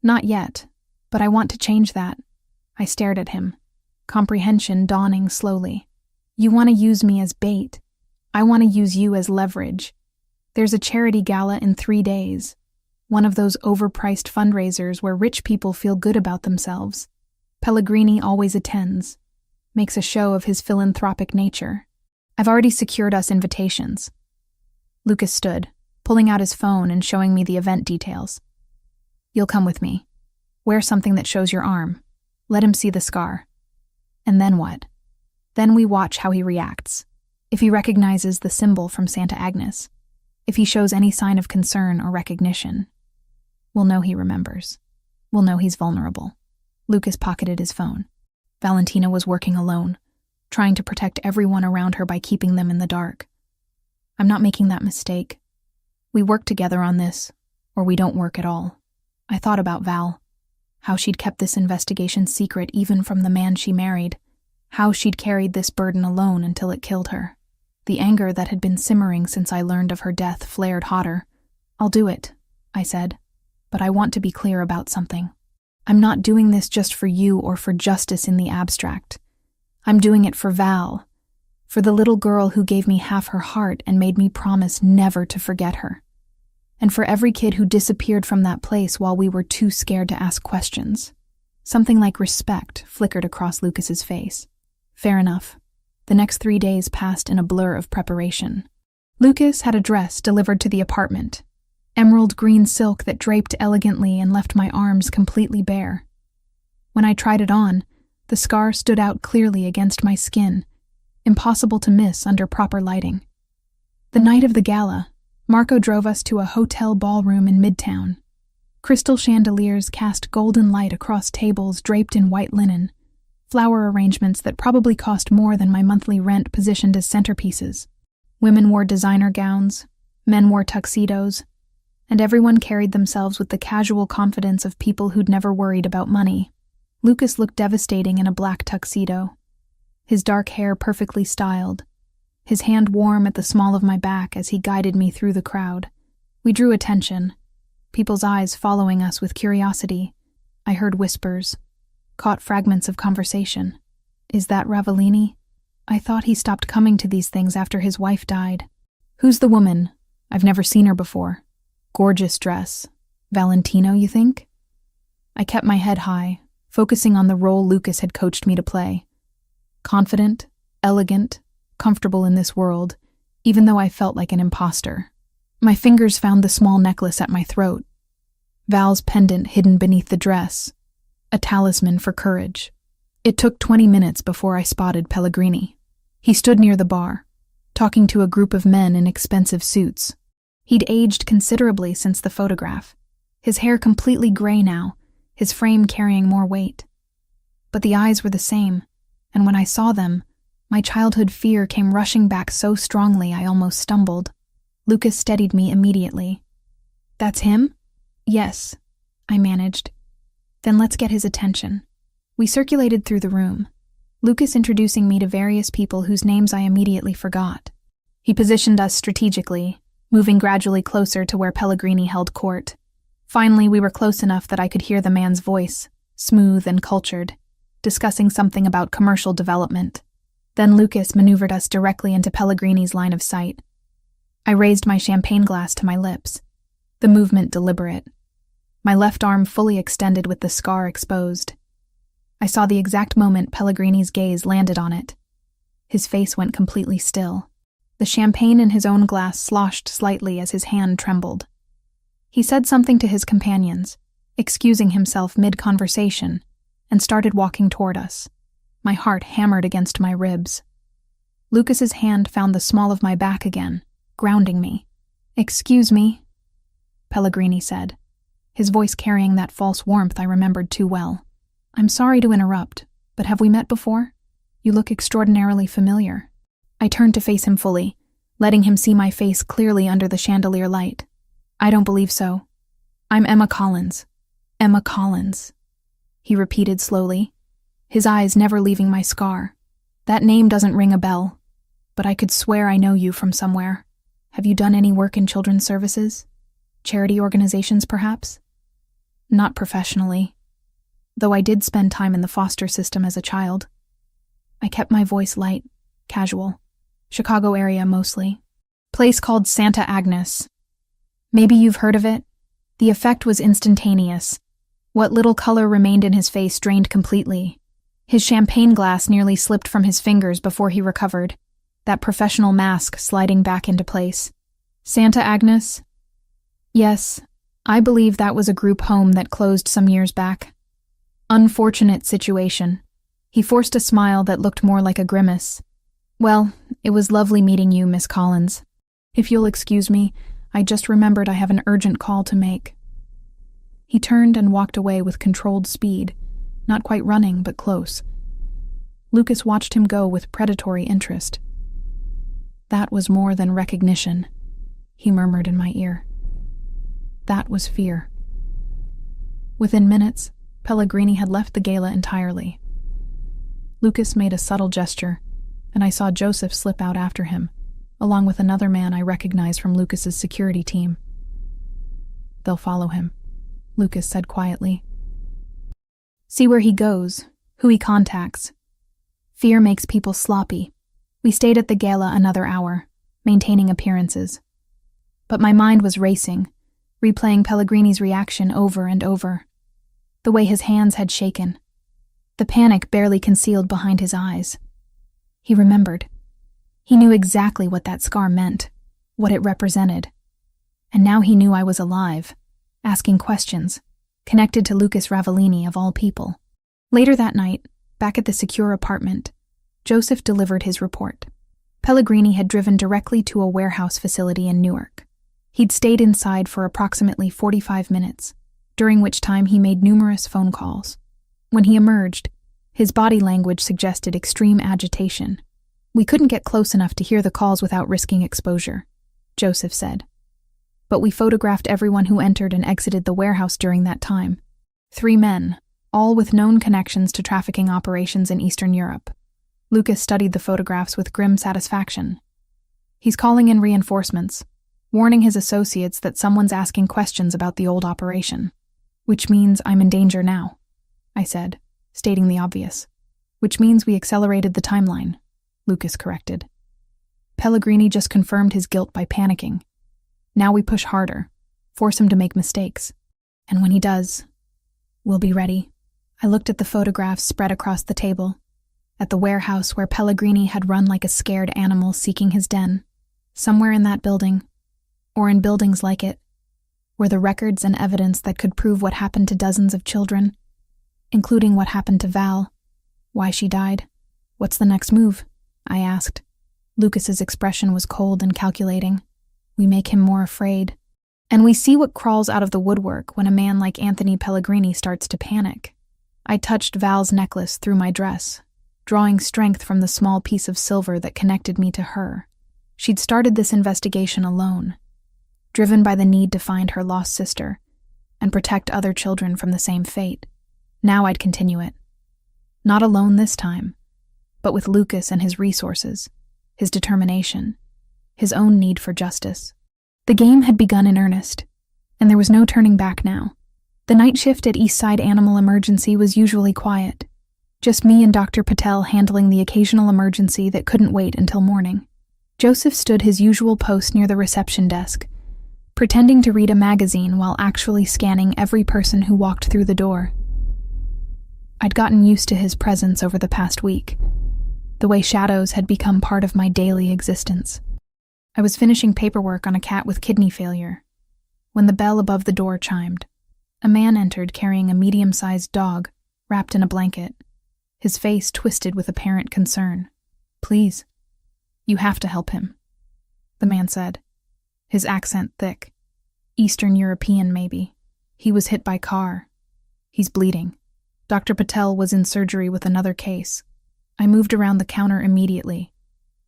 Not yet, but I want to change that." I stared at him, comprehension dawning slowly. "You want to use me as bait. I want to use you as leverage. There's a charity gala in 3 days. One of those overpriced fundraisers where rich people feel good about themselves. Pellegrini always attends, makes a show of his philanthropic nature. I've already secured us invitations." Lucas stood, pulling out his phone and showing me the event details. "You'll come with me. Wear something that shows your arm. Let him see the scar. And then what? Then we watch how he reacts. If he recognizes the symbol from Santa Agnes. If he shows any sign of concern or recognition. We'll know he remembers. We'll know he's vulnerable." Lucas pocketed his phone. Valentina was working alone, trying to protect everyone around her by keeping them in the dark. I'm not making that mistake. We work together on this, or we don't work at all. I thought about Val, how she'd kept this investigation secret even from the man she married, how she'd carried this burden alone until it killed her. The anger that had been simmering since I learned of her death flared hotter. "I'll do it," I said, "but I want to be clear about something. I'm not doing this just for you or for justice in the abstract. I'm doing it for Val, for the little girl who gave me half her heart and made me promise never to forget her. And for every kid who disappeared from that place while we were too scared to ask questions." Something like respect flickered across Lucas's face. Fair enough. The next 3 days passed in a blur of preparation. Lucas had a dress delivered to the apartment, emerald green silk that draped elegantly and left my arms completely bare. When I tried it on, the scar stood out clearly against my skin, impossible to miss under proper lighting. The night of the gala, Marco drove us to a hotel ballroom in Midtown. Crystal chandeliers cast golden light across tables draped in white linen, flower arrangements that probably cost more than my monthly rent positioned as centerpieces. Women wore designer gowns, men wore tuxedos, and everyone carried themselves with the casual confidence of people who'd never worried about money. Lucas looked devastating in a black tuxedo, his dark hair perfectly styled, his hand warm at the small of my back as he guided me through the crowd. We drew attention, people's eyes following us with curiosity. I heard whispers, caught fragments of conversation. Is that Ravellini? I thought he stopped coming to these things after his wife died. Who's the woman? I've never seen her before. Gorgeous dress. Valentino, you think? I kept my head high, focusing on the role Lucas had coached me to play. Confident, elegant, comfortable in this world, even though I felt like an imposter. My fingers found the small necklace at my throat. Val's pendant hidden beneath the dress. A talisman for courage. It took 20 minutes before I spotted Pellegrini. He stood near the bar, talking to a group of men in expensive suits. He'd aged considerably since the photograph, his hair completely gray now, his frame carrying more weight. But the eyes were the same, and when I saw them, my childhood fear came rushing back so strongly I almost stumbled. Lucas steadied me immediately. That's him? Yes, I managed. Then let's get his attention. We circulated through the room, Lucas introducing me to various people whose names I immediately forgot. He positioned us strategically, moving gradually closer to where Pellegrini held court. Finally, we were close enough that I could hear the man's voice, smooth and cultured, discussing something about commercial development. Then Lucas maneuvered us directly into Pellegrini's line of sight. I raised my champagne glass to my lips, the movement deliberate. My left arm fully extended with the scar exposed. I saw the exact moment Pellegrini's gaze landed on it. His face went completely still. The champagne in his own glass sloshed slightly as his hand trembled. He said something to his companions, excusing himself mid-conversation, and started walking toward us. My heart hammered against my ribs. Lucas's hand found the small of my back again, grounding me. "Excuse me," Pellegrini said, his voice carrying that false warmth I remembered too well. "I'm sorry to interrupt, but have we met before? You look extraordinarily familiar." I turned to face him fully, letting him see my face clearly under the chandelier light. "I don't believe so. I'm Emma Collins." "Emma Collins," he repeated slowly, his eyes never leaving my scar. "That name doesn't ring a bell, but I could swear I know you from somewhere. Have you done any work in children's services? Charity organizations, perhaps?" "Not professionally, though I did spend time in the foster system as a child." I kept my voice light, casual. "Chicago area mostly. Place called Santa Agnes. Maybe you've heard of it?" The effect was instantaneous. What little color remained in his face drained completely. His champagne glass nearly slipped from his fingers before he recovered, that professional mask sliding back into place. "Santa Agnes?" "Yes, I believe that was a group home that closed some years back. Unfortunate situation." He forced a smile that looked more like a grimace. "Well, it was lovely meeting you, Miss Collins. If you'll excuse me, I just remembered I have an urgent call to make." He turned and walked away with controlled speed, not quite running, but close. Lucas watched him go with predatory interest. "That was more than recognition," he murmured in my ear. "That was fear." Within minutes, Pellegrini had left the gala entirely. Lucas made a subtle gesture, and I saw Joseph slip out after him, along with another man I recognized from Lucas's security team. "They'll follow him," Lucas said quietly. "See where he goes, who he contacts. Fear makes people sloppy." We stayed at the gala another hour, maintaining appearances. But my mind was racing, replaying Pellegrini's reaction over and over. The way his hands had shaken. The panic barely concealed behind his eyes. He remembered. He knew exactly what that scar meant, what it represented. And now he knew I was alive, asking questions, connected to Lucas Ravellini of all people. Later that night, back at the secure apartment, Joseph delivered his report. Pellegrini had driven directly to a warehouse facility in Newark. He'd stayed inside for approximately 45 minutes, during which time he made numerous phone calls. When he emerged, his body language suggested extreme agitation. "We couldn't get close enough to hear the calls without risking exposure," Joseph said. "But we photographed everyone who entered and exited the warehouse during that time. 3 men, all with known connections to trafficking operations in Eastern Europe." Lucas studied the photographs with grim satisfaction. "He's calling in reinforcements, warning his associates that someone's asking questions about the old operation." "Which means I'm in danger now," I said, stating the obvious. "Which means we accelerated the timeline," Lucas corrected. "Pellegrini just confirmed his guilt by panicking. Now we push harder, force him to make mistakes. And when he does, we'll be ready." I looked at the photographs spread across the table, at the warehouse where Pellegrini had run like a scared animal seeking his den. Somewhere in that building, or in buildings like it, were the records and evidence that could prove what happened to dozens of children, including what happened to Val, why she died. "What's the next move?" I asked. Lucas's expression was cold and calculating. "We make him more afraid. And we see what crawls out of the woodwork when a man like Anthony Pellegrini starts to panic." I touched Val's necklace through my dress, drawing strength from the small piece of silver that connected me to her. She'd started this investigation alone, driven by the need to find her lost sister and protect other children from the same fate. Now I'd continue it. Not alone this time, but with Lucas and his resources, his determination, his own need for justice. The game had begun in earnest, and there was no turning back now. The night shift at Eastside Animal Emergency was usually quiet, just me and Dr. Patel handling the occasional emergency that couldn't wait until morning. Joseph stood his usual post near the reception desk, pretending to read a magazine while actually scanning every person who walked through the door. I'd gotten used to his presence over the past week, the way shadows had become part of my daily existence. I was finishing paperwork on a cat with kidney failure when the bell above the door chimed. A man entered carrying a medium-sized dog wrapped in a blanket, his face twisted with apparent concern. "Please, you have to help him," the man said, his accent thick. Eastern European, maybe. "He was hit by car. He's bleeding." Dr. Patel was in surgery with another case. I moved around the counter immediately,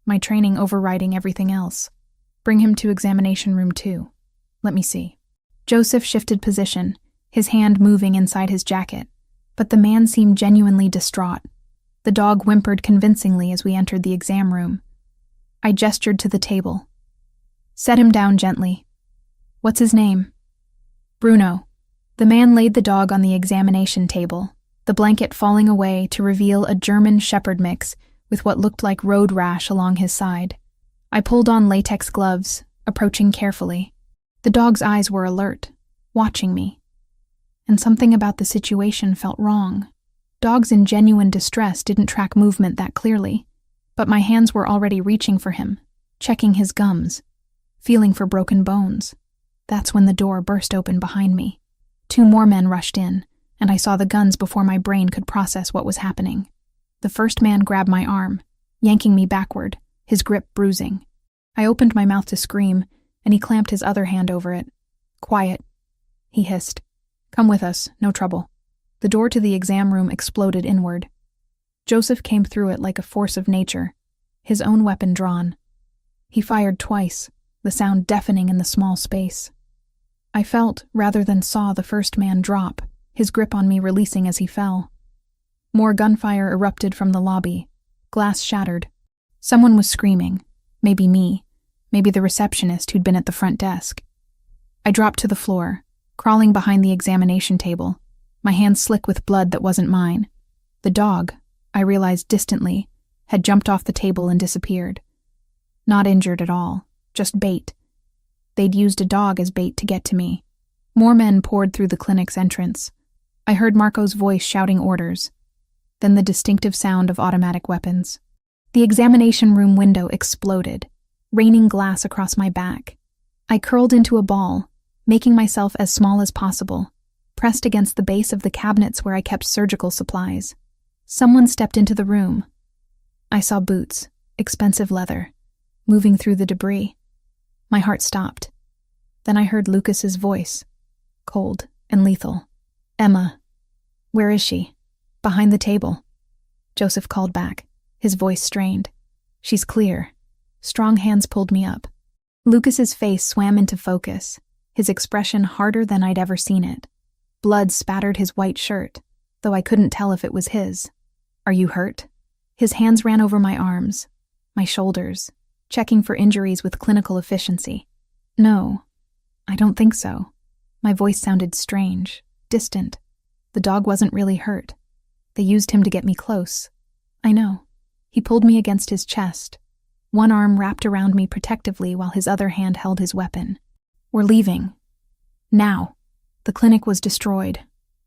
my training overriding everything else. "Bring him to examination room 2. Let me see." Joseph shifted position, his hand moving inside his jacket, but the man seemed genuinely distraught. The dog whimpered convincingly as we entered the exam room. I gestured to the table. "Set him down gently." "What's his name?" "Bruno." The man laid the dog on the examination table, the blanket falling away to reveal a German shepherd mix with what looked like road rash along his side. I pulled on latex gloves, approaching carefully. The dog's eyes were alert, watching me. And something about the situation felt wrong. Dogs in genuine distress didn't track movement that clearly, but my hands were already reaching for him, checking his gums, feeling for broken bones. That's when the door burst open behind me. 2 more men rushed in, and I saw the guns before my brain could process what was happening. The first man grabbed my arm, yanking me backward, his grip bruising. I opened my mouth to scream, and he clamped his other hand over it. "Quiet," he hissed. "Come with us, no trouble." The door to the exam room exploded inward. Joseph came through it like a force of nature, his own weapon drawn. He fired twice, the sound deafening in the small space. I felt, rather than saw, the first man drop, his grip on me releasing as he fell. More gunfire erupted from the lobby. Glass shattered. Someone was screaming. Maybe me. Maybe the receptionist who'd been at the front desk. I dropped to the floor, crawling behind the examination table, my hands slick with blood that wasn't mine. The dog, I realized distantly, had jumped off the table and disappeared. Not injured at all, just bait. They'd used a dog as bait to get to me. More men poured through the clinic's entrance. I heard Marco's voice shouting orders, then the distinctive sound of automatic weapons. The examination room window exploded, raining glass across my back. I curled into a ball, making myself as small as possible, pressed against the base of the cabinets where I kept surgical supplies. Someone stepped into the room. I saw boots, expensive leather, moving through the debris. My heart stopped. Then I heard Lucas's voice, cold, and lethal. Emma. Where is she? Behind the table. Joseph called back, his voice strained. She's clear. Strong hands pulled me up. Lucas's face swam into focus, his expression harder than I'd ever seen it. Blood spattered his white shirt, though I couldn't tell if it was his. Are you hurt? His hands ran over my arms, my shoulders, checking for injuries with clinical efficiency. No, I don't think so. My voice sounded strange, distant. The dog wasn't really hurt. They used him to get me close. I know. He pulled me against his chest. One arm wrapped around me protectively while his other hand held his weapon. We're leaving. Now. The clinic was destroyed.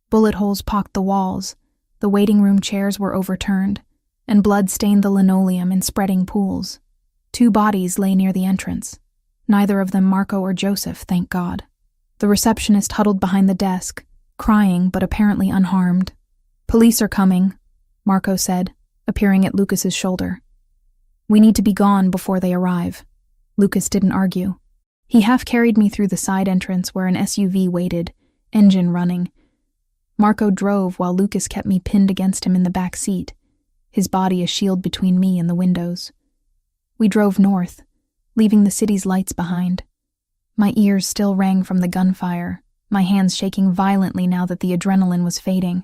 Bullet holes pocked the walls. The waiting room chairs were overturned, and blood stained the linoleum in spreading pools. 2 bodies lay near the entrance. Neither of them Marco or Joseph, thank God. The receptionist huddled behind the desk, crying but apparently unharmed. Police are coming, Marco said, appearing at Lucas's shoulder. We need to be gone before they arrive. Lucas didn't argue. He half carried me through the side entrance where an SUV waited, engine running. Marco drove while Lucas kept me pinned against him in the back seat, his body a shield between me and the windows. We drove north, leaving the city's lights behind. My ears still rang from the gunfire, my hands shaking violently now that the adrenaline was fading.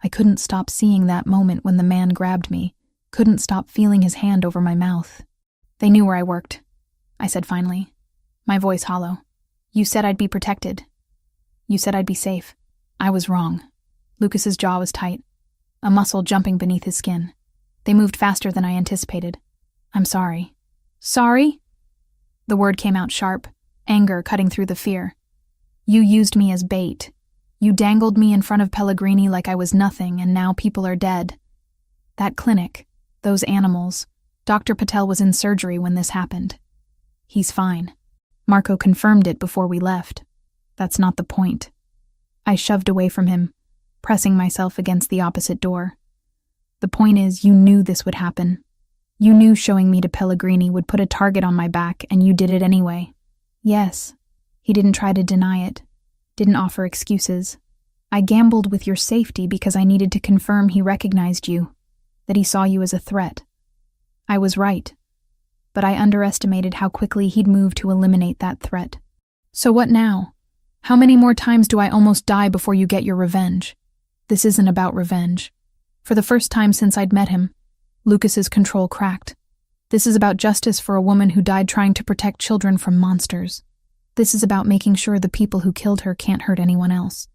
I couldn't stop seeing that moment when the man grabbed me, couldn't stop feeling his hand over my mouth. They knew where I worked, I said finally, my voice hollow. You said I'd be protected. You said I'd be safe. I was wrong. Lucas's jaw was tight, a muscle jumping beneath his skin. They moved faster than I anticipated. I'm sorry. Sorry? The word came out sharp, anger cutting through the fear. You used me as bait. You dangled me in front of Pellegrini like I was nothing, and now people are dead. That clinic, those animals, Dr. Patel was in surgery when this happened. He's fine. Marco confirmed it before we left. That's not the point. I shoved away from him, pressing myself against the opposite door. The point is, you knew this would happen. You knew showing me to Pellegrini would put a target on my back, and you did it anyway. Yes. He didn't try to deny it, didn't offer excuses. I gambled with your safety because I needed to confirm he recognized you, that he saw you as a threat. I was right, but I underestimated how quickly he'd move to eliminate that threat. So what now? How many more times do I almost die before you get your revenge? This isn't about revenge. For the first time since I'd met him, Lucas's control cracked. This is about justice for a woman who died trying to protect children from monsters. This is about making sure the people who killed her can't hurt anyone else.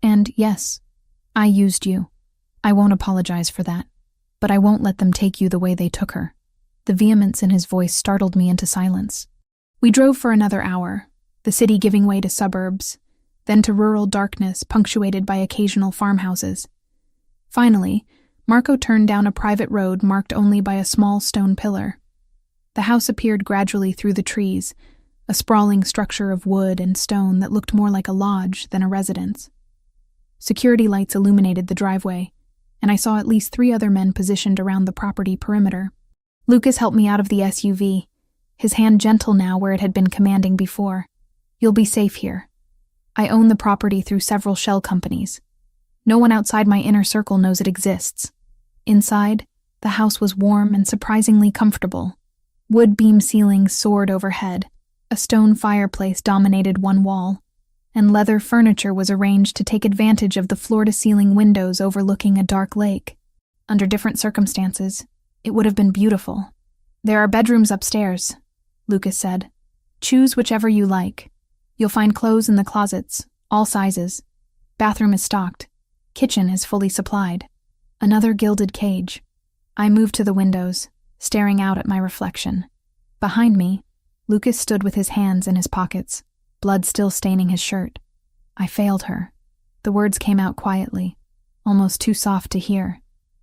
And yes, I used you. I won't apologize for that, but I won't let them take you the way they took her. The vehemence in his voice startled me into silence. We drove for another hour, the city giving way to suburbs, then to rural darkness punctuated by occasional farmhouses. Finally, Marco turned down a private road marked only by a small stone pillar. The house appeared gradually through the trees, a sprawling structure of wood and stone that looked more like a lodge than a residence. Security lights illuminated the driveway, and I saw at least 3 other men positioned around the property perimeter. Lucas helped me out of the SUV, his hand gentle now where it had been commanding before. You'll be safe here. I own the property through several shell companies. No one outside my inner circle knows it exists. Inside, the house was warm and surprisingly comfortable. Wood beam ceilings soared overhead, a stone fireplace dominated one wall, and leather furniture was arranged to take advantage of the floor-to-ceiling windows overlooking a dark lake. Under different circumstances, it would have been beautiful. There are bedrooms upstairs, Lucas said. Choose whichever you like. You'll find clothes in the closets, all sizes. Bathroom is stocked. Kitchen is fully supplied. Another gilded cage. I moved to the windows, staring out at my reflection. Behind me, Lucas stood with his hands in his pockets, blood still staining his shirt. I failed her. The words came out quietly, almost too soft to hear.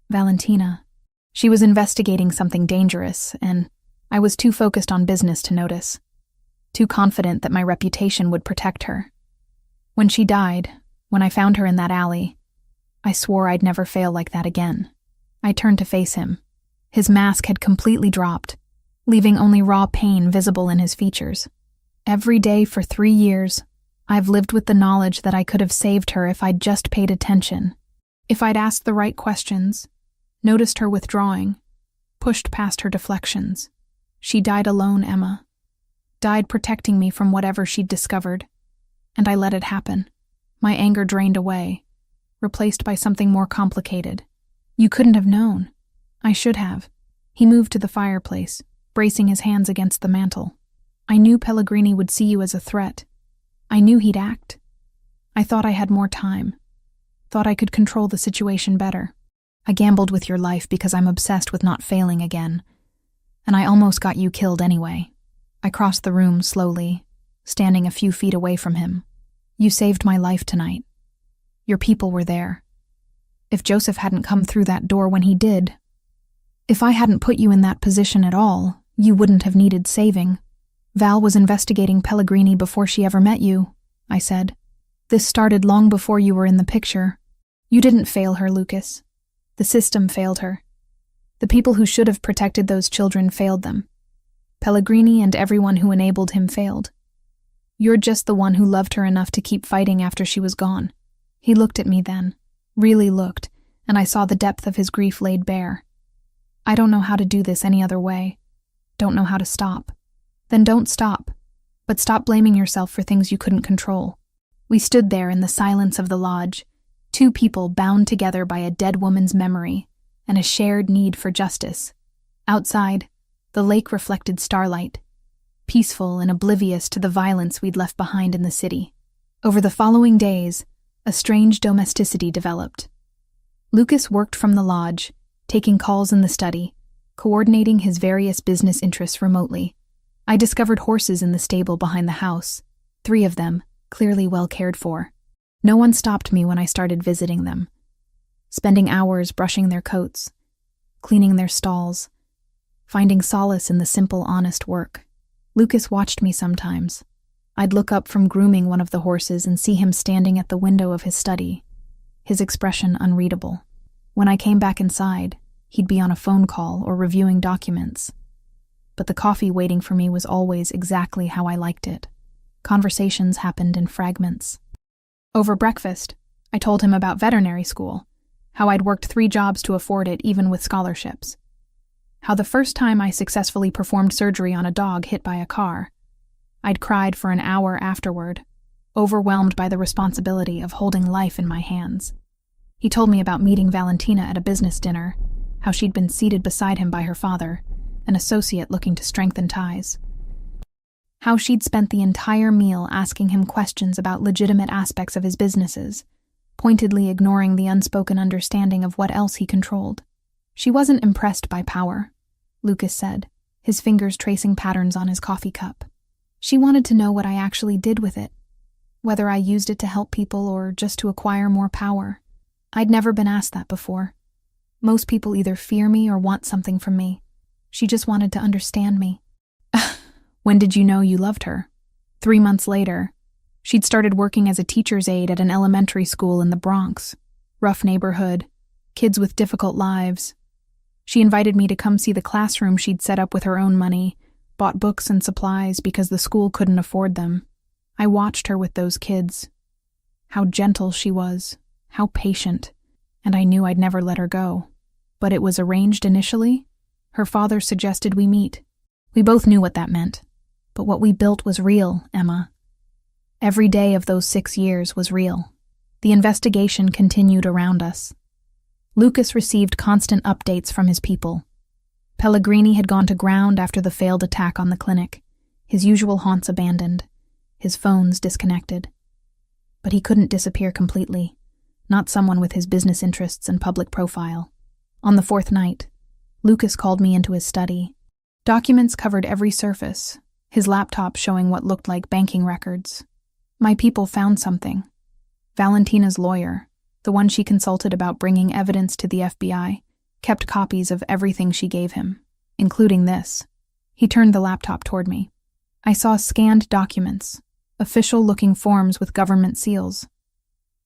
Valentina. She was investigating something dangerous, and I was too focused on business to notice. Too confident that my reputation would protect her. When she died, when I found her in that alley, I swore I'd never fail like that again. I turned to face him. His mask had completely dropped, leaving only raw pain visible in his features. Every day for 3 years, I've lived with the knowledge that I could have saved her if I'd just paid attention. If I'd asked the right questions, noticed her withdrawing, pushed past her deflections. She died alone, Emma. Died protecting me from whatever she'd discovered. And I let it happen. My anger drained away, replaced by something more complicated. You couldn't have known. I should have. He moved to the fireplace, bracing his hands against the mantel. I knew Pellegrini would see you as a threat. I knew he'd act. I thought I had more time. Thought I could control the situation better. I gambled with your life because I'm obsessed with not failing again. And I almost got you killed anyway. I crossed the room slowly, standing a few feet away from him. You saved my life tonight. Your people were there. If Joseph hadn't come through that door when he did, if I hadn't put you in that position at all, you wouldn't have needed saving. Val was investigating Pellegrini before she ever met you, I said. This started long before you were in the picture. You didn't fail her, Lucas. The system failed her. The people who should have protected those children failed them. Pellegrini and everyone who enabled him failed. You're just the one who loved her enough to keep fighting after she was gone. He looked at me then, really looked, and I saw the depth of his grief laid bare. I don't know how to do this any other way. Don't know how to stop. Then don't stop. But stop blaming yourself for things you couldn't control. We stood there in the silence of the lodge, two people bound together by a dead woman's memory and a shared need for justice. Outside, the lake reflected starlight, peaceful and oblivious to the violence we'd left behind in the city. Over the following days, a strange domesticity developed. Lucas worked from the lodge, taking calls in the study, coordinating his various business interests remotely. I discovered horses in the stable behind the house, 3 of them, clearly well cared for. No one stopped me when I started visiting them, spending hours brushing their coats, cleaning their stalls, finding solace in the simple, honest work. Lucas watched me sometimes. I'd look up from grooming one of the horses and see him standing at the window of his study, his expression unreadable. When I came back inside, he'd be on a phone call or reviewing documents. But the coffee waiting for me was always exactly how I liked it. Conversations happened in fragments. Over breakfast, I told him about veterinary school, how I'd worked 3 jobs to afford it even with scholarships. How the first time I successfully performed surgery on a dog hit by a car, I'd cried for an hour afterward, overwhelmed by the responsibility of holding life in my hands. He told me about meeting Valentina at a business dinner, how she'd been seated beside him by her father, an associate looking to strengthen ties. How she'd spent the entire meal asking him questions about legitimate aspects of his businesses, pointedly ignoring the unspoken understanding of what else he controlled. She wasn't impressed by power, Lucas said, his fingers tracing patterns on his coffee cup. She wanted to know what I actually did with it, whether I used it to help people or just to acquire more power. I'd never been asked that before. Most people either fear me or want something from me. She just wanted to understand me. When did you know you loved her? 3 months later. She'd started working as a teacher's aide at an elementary school in the Bronx. Rough neighborhood, kids with difficult lives. She invited me to come see the classroom she'd set up with her own money, bought books and supplies because the school couldn't afford them. I watched her with those kids. How gentle she was, how patient, and I knew I'd never let her go. But it was arranged initially. Her father suggested we meet. We both knew what that meant. But what we built was real, Emma. Every day of those 6 years was real. The investigation continued around us. Lucas received constant updates from his people. Pellegrini had gone to ground after the failed attack on the clinic, his usual haunts abandoned, his phones disconnected. But he couldn't disappear completely, not someone with his business interests and public profile. On the 4th night, Lucas called me into his study. Documents covered every surface, his laptop showing what looked like banking records. My people found something. Valentina's lawyer, the one she consulted about bringing evidence to the FBI, kept copies of everything she gave him, including this. He turned the laptop toward me. I saw scanned documents, official-looking forms with government seals,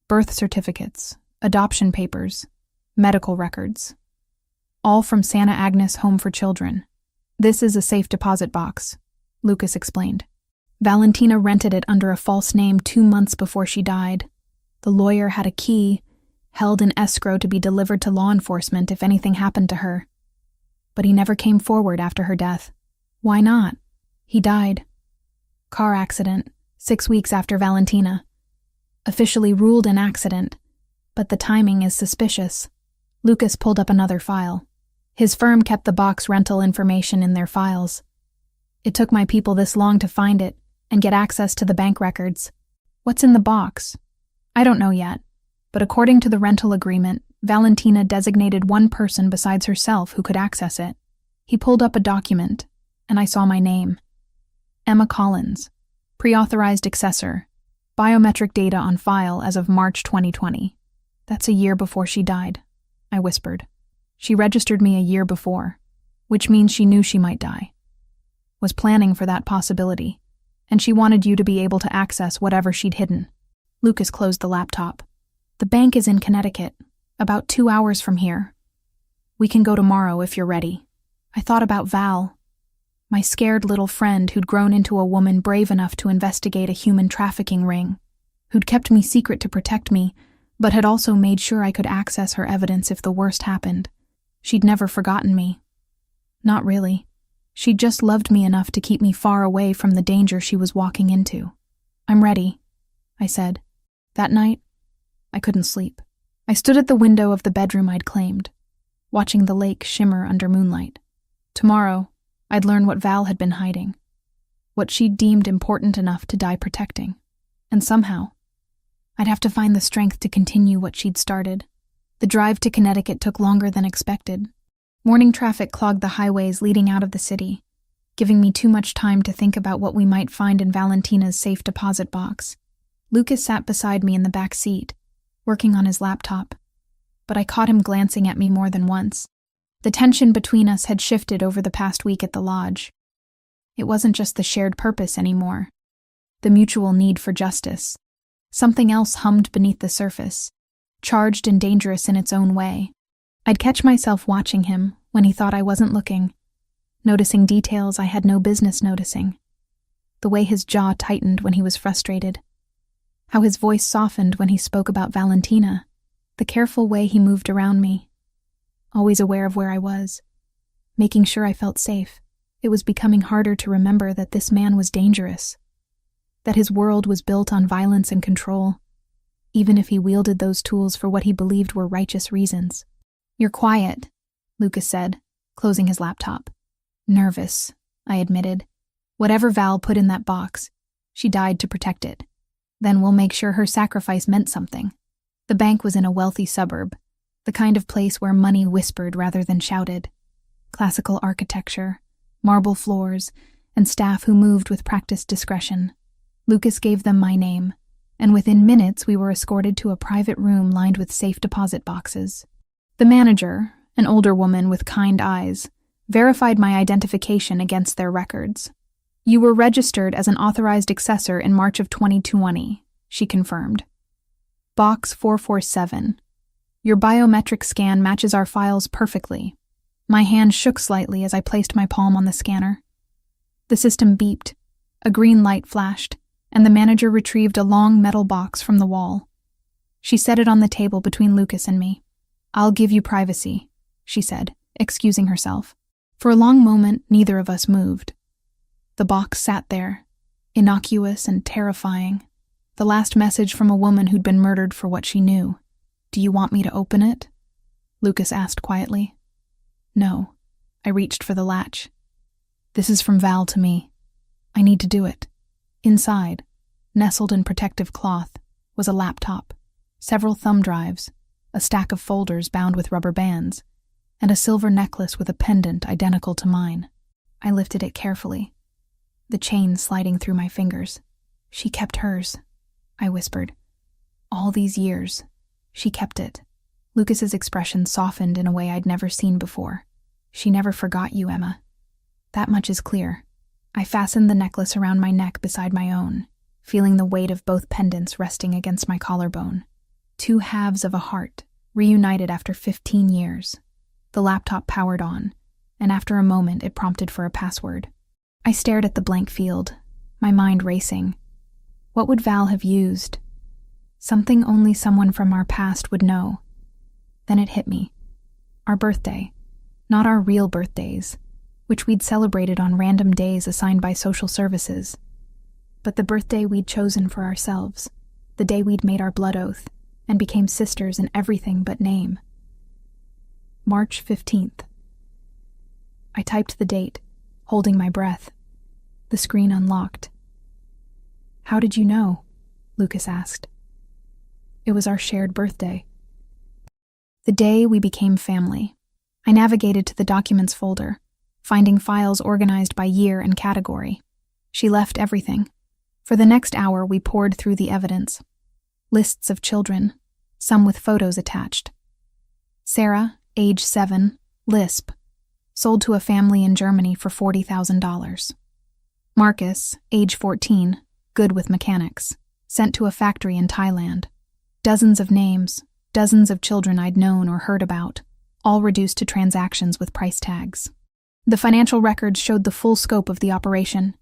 birth certificates, adoption papers, medical records, all from Santa Agnes Home for Children. This is a safe deposit box, Lucas explained. Valentina rented it under a false name 2 months before she died. The lawyer had a key, held in escrow to be delivered to law enforcement if anything happened to her. But he never came forward after her death. Why not? He died. Car accident, 6 weeks after Valentina. Officially ruled an accident, but the timing is suspicious. Lucas pulled up another file. His firm kept the box rental information in their files. It took my people this long to find it and get access to the bank records. What's in the box? I don't know yet, but according to the rental agreement, Valentina designated one person besides herself who could access it. He pulled up a document, and I saw my name. Emma Collins, pre-authorized accessor, biometric data on file as of March 2020. That's a year before she died, I whispered. She registered me a year before, which means she knew she might die. Was planning for that possibility, and she wanted you to be able to access whatever she'd hidden. Lucas closed the laptop. The bank is in Connecticut, about 2 hours from here. We can go tomorrow if you're ready. I thought about Val, my scared little friend who'd grown into a woman brave enough to investigate a human trafficking ring, who'd kept me secret to protect me, but had also made sure I could access her evidence if the worst happened. She'd never forgotten me. Not really. She'd just loved me enough to keep me far away from the danger she was walking into. I'm ready, I said. That night, I couldn't sleep. I stood at the window of the bedroom I'd claimed, watching the lake shimmer under moonlight. Tomorrow, I'd learn what Val had been hiding, what she'd deemed important enough to die protecting. And somehow, I'd have to find the strength to continue what she'd started. The drive to Connecticut took longer than expected. Morning traffic clogged the highways leading out of the city, giving me too much time to think about what we might find in Valentina's safe deposit box. Lucas sat beside me in the back seat, working on his laptop, but I caught him glancing at me more than once. The tension between us had shifted over the past week at the lodge. It wasn't just the shared purpose anymore, the mutual need for justice. Something else hummed beneath the surface, charged and dangerous in its own way. I'd catch myself watching him when he thought I wasn't looking, noticing details I had no business noticing. The way his jaw tightened when he was frustrated, how his voice softened when he spoke about Valentina, the careful way he moved around me, always aware of where I was, making sure I felt safe. It was becoming harder to remember that this man was dangerous, that his world was built on violence and control, even if he wielded those tools for what he believed were righteous reasons. You're quiet, Lucas said, closing his laptop. Nervous, I admitted. Whatever Val put in that box, she died to protect it. Then we'll make sure her sacrifice meant something. The bank was in a wealthy suburb, the kind of place where money whispered rather than shouted. Classical architecture, marble floors, and staff who moved with practiced discretion. Lucas gave them my name, and within minutes we were escorted to a private room lined with safe deposit boxes. The manager, an older woman with kind eyes, verified my identification against their records. You were registered as an authorized accessor in March of 2020, she confirmed. Box 447. Your biometric scan matches our files perfectly. My hand shook slightly as I placed my palm on the scanner. The system beeped. A green light flashed, and the manager retrieved a long metal box from the wall. She set it on the table between Lucas and me. I'll give you privacy, she said, excusing herself. For a long moment, neither of us moved. The box sat there, innocuous and terrifying. The last message from a woman who'd been murdered for what she knew. Do you want me to open it? Lucas asked quietly. No. I reached for the latch. This is from Val to me. I need to do it. Inside, nestled in protective cloth, was a laptop, several thumb drives, a stack of folders bound with rubber bands, and a silver necklace with a pendant identical to mine. I lifted it carefully, the chain sliding through my fingers. She kept hers, I whispered. All these years, she kept it. Lucas's expression softened in a way I'd never seen before. She never forgot you, Emma. That much is clear. I fastened the necklace around my neck beside my own, feeling the weight of both pendants resting against my collarbone. 2 halves of a heart, reunited after 15 years. The laptop powered on, and after a moment it prompted for a password. I stared at the blank field, my mind racing. What would Val have used? Something only someone from our past would know. Then it hit me. Our birthday. Not our real birthdays, which we'd celebrated on random days assigned by social services, but the birthday we'd chosen for ourselves, the day we'd made our blood oath and became sisters in everything but name. March 15th. I typed the date, holding my breath. The screen unlocked. "How did you know?" Lucas asked. It was our shared birthday. The day we became family. I navigated to the documents folder, finding files organized by year and category. She left everything. For the next hour, we poured through the evidence. Lists of children, some with photos attached. Sarah, age 7, lisp, sold to a family in Germany for $40,000. Marcus, age 14, good with mechanics, sent to a factory in Thailand. Dozens of names, dozens of children I'd known or heard about, all reduced to transactions with price tags. The financial records showed the full scope of the operation.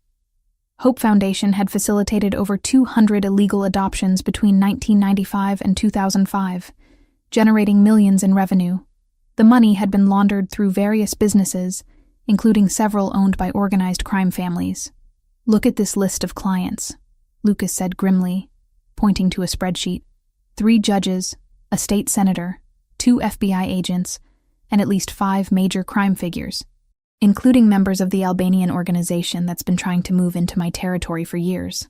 Hope Foundation had facilitated over 200 illegal adoptions between 1995 and 2005, generating millions in revenue. The money had been laundered through various businesses, including several owned by organized crime families. "Look at this list of clients," Lucas said grimly, pointing to a spreadsheet. 3 judges, a state senator, 2 FBI agents, and at least 5 major crime figures, including members of the Albanian organization that's been trying to move into my territory for years.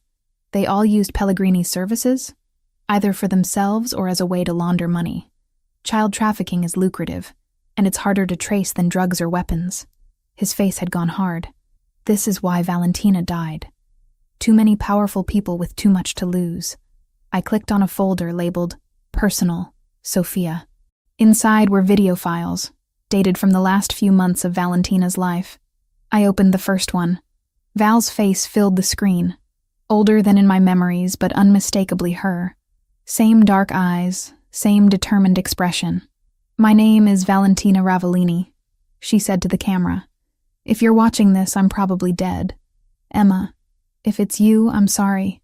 They all used Pellegrini's services, either for themselves or as a way to launder money. Child trafficking is lucrative, and it's harder to trace than drugs or weapons. His face had gone hard. This is why Valentina died. Too many powerful people with too much to lose. I clicked on a folder labeled Personal, Sophia. Inside were video files, dated from the last few months of Valentina's life. I opened the first one. Val's face filled the screen. Older than in my memories, but unmistakably her. Same dark eyes, same determined expression. "My name is Valentina Ravellini," she said to the camera. "If you're watching this, I'm probably dead. Emma, if it's you, I'm sorry.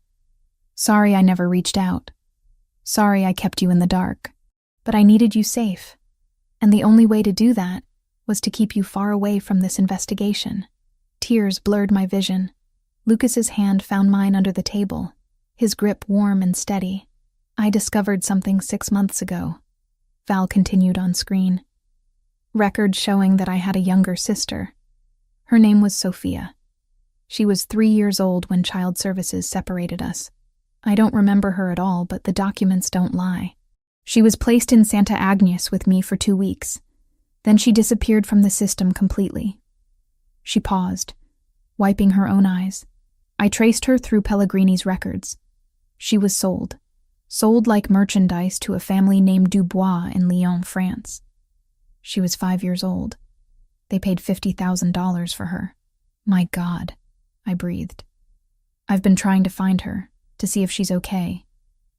Sorry I never reached out. Sorry I kept you in the dark. But I needed you safe. And the only way to do that was to keep you far away from this investigation." Tears blurred my vision. Lucas's hand found mine under the table, his grip warm and steady. "I discovered something 6 months ago," Val continued on screen. "Records showing that I had a younger sister. Her name was Sophia. She was 3 years old when Child Services separated us. I don't remember her at all, but the documents don't lie. She was placed in Santa Agnes with me for 2 weeks. Then she disappeared from the system completely." She paused, wiping her own eyes. I traced her through Pellegrini's records. She was sold like merchandise to a family named Dubois in Lyon, France. She was 5 years old. They paid $50,000 for her. My God, I breathed. I've been trying to find her, to see if she's okay,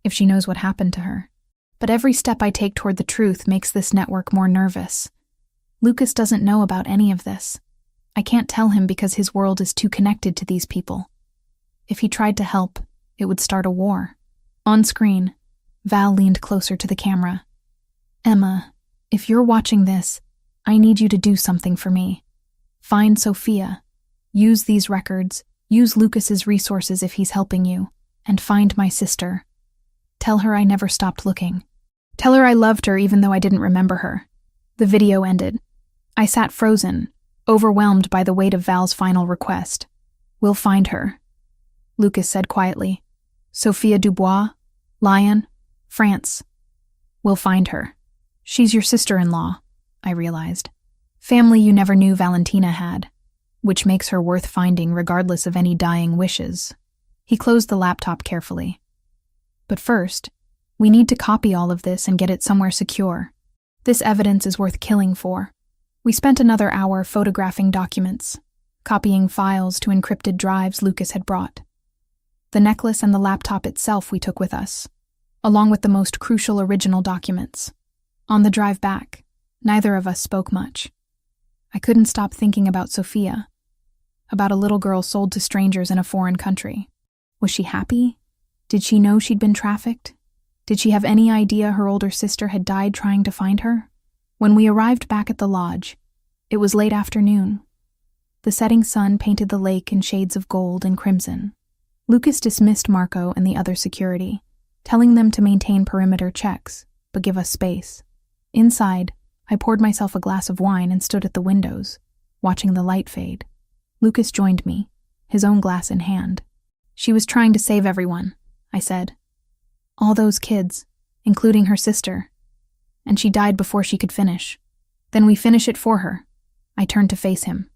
if she knows what happened to her. But every step I take toward the truth makes this network more nervous. Lucas doesn't know about any of this. I can't tell him because his world is too connected to these people. If he tried to help, it would start a war. On screen, Val leaned closer to the camera. "Emma, if you're watching this, I need you to do something for me. Find Sophia. Use these records. Use Lucas's resources if he's helping you. And find my sister. Tell her I never stopped looking. Tell her I loved her even though I didn't remember her." The video ended. I sat frozen, overwhelmed by the weight of Val's final request. "We'll find her," Lucas said quietly. "Sophia Dubois, Lyon, France. We'll find her. She's your sister-in-law," I realized. Family you never knew Valentina had, which makes her worth finding regardless of any dying wishes. He closed the laptop carefully. "But first, we need to copy all of this and get it somewhere secure. This evidence is worth killing for." We spent another hour photographing documents, copying files to encrypted drives Lucas had brought. The necklace and the laptop itself we took with us, along with the most crucial original documents. On the drive back, neither of us spoke much. I couldn't stop thinking about Sophia. about a little girl sold to strangers in a foreign country. Was she happy? Did she know she'd been trafficked? Did she have any idea her older sister had died trying to find her? When we arrived back at the lodge, it was late afternoon. The setting sun painted the lake in shades of gold and crimson. Lucas dismissed Marco and the other security, telling them to maintain perimeter checks, but give us space. Inside, I poured myself a glass of wine and stood at the windows, watching the light fade. Lucas joined me, his own glass in hand. "She was trying to save everyone," I said. "All those kids, including her sister. And she died before she could finish. Then we finish it for her." I turned to face him.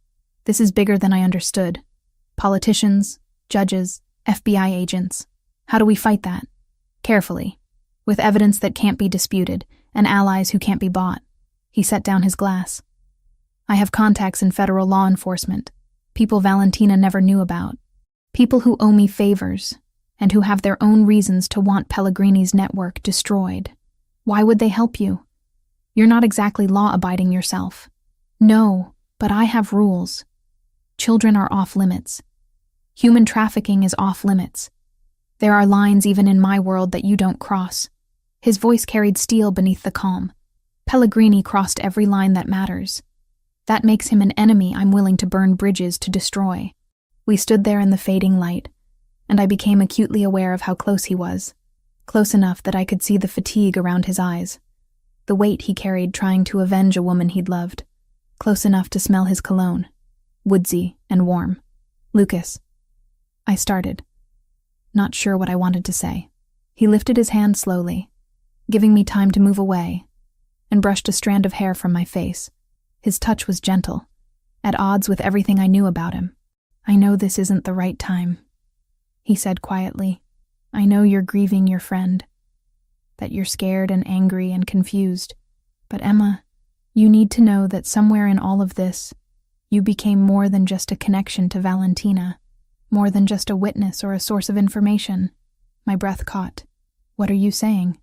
"This is bigger than I understood. Politicians, judges, FBI agents. How do we fight that? Carefully, with evidence that can't be disputed and allies who can't be bought." He set down his glass. "I have contacts in federal law enforcement, people Valentina never knew about, people who owe me favors, and who have their own reasons to want Pellegrini's network destroyed. Why would they help you? You're not exactly law-abiding yourself." "No, but I have rules. Children are off-limits. Human trafficking is off-limits. There are lines even in my world that you don't cross." His voice carried steel beneath the calm. "Pellegrini crossed every line that matters. That makes him an enemy I'm willing to burn bridges to destroy." We stood there in the fading light, and I became acutely aware of how close he was. Close enough that I could see the fatigue around his eyes, the weight he carried trying to avenge a woman he'd loved. Close enough to smell his cologne, woodsy and warm. "Lucas," I started, not sure what I wanted to say. He lifted his hand slowly, giving me time to move away, and brushed a strand of hair from my face. His touch was gentle, at odds with everything I knew about him. "I know this isn't the right time," he said quietly. "I know you're grieving your friend, that you're scared and angry and confused. But Emma, you need to know that somewhere in all of this, you became more than just a connection to Valentina, more than just a witness or a source of information." My breath caught. "What are you saying?"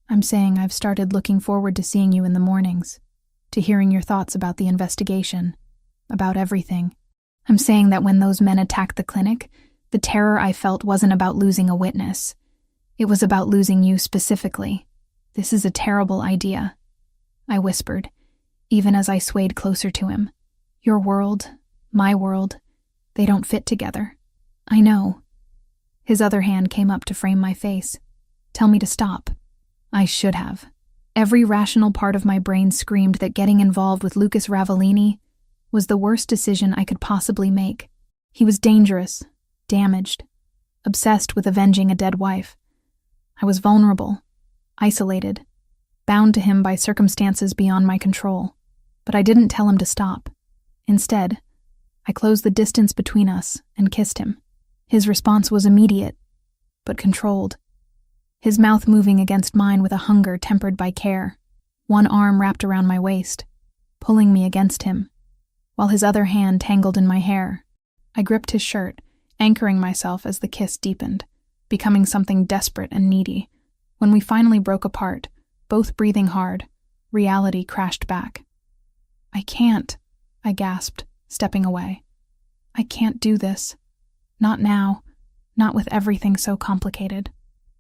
"I'm saying I've started looking forward to seeing you in the mornings, to hearing your thoughts about the investigation, about everything. I'm saying that when those men attacked the clinic, the terror I felt wasn't about losing a witness. It was about losing you specifically. This is a terrible idea," I whispered, even as I swayed closer to him. "Your world, my world, they don't fit together." "I know." His other hand came up to frame my face. "Tell me to stop." I should have. Every rational part of my brain screamed that getting involved with Lucas Ravellini was the worst decision I could possibly make. He was dangerous, damaged, obsessed with avenging a dead wife. I was vulnerable, isolated, bound to him by circumstances beyond my control. But I didn't tell him to stop. Instead, I closed the distance between us and kissed him. His response was immediate, but controlled. His mouth moving against mine with a hunger tempered by care, one arm wrapped around my waist, pulling me against him, while his other hand tangled in my hair. I gripped his shirt, anchoring myself as the kiss deepened, becoming something desperate and needy. When we finally broke apart, both breathing hard, reality crashed back. "I can't," I gasped, stepping away. "I can't do this. Not now, not with everything so complicated.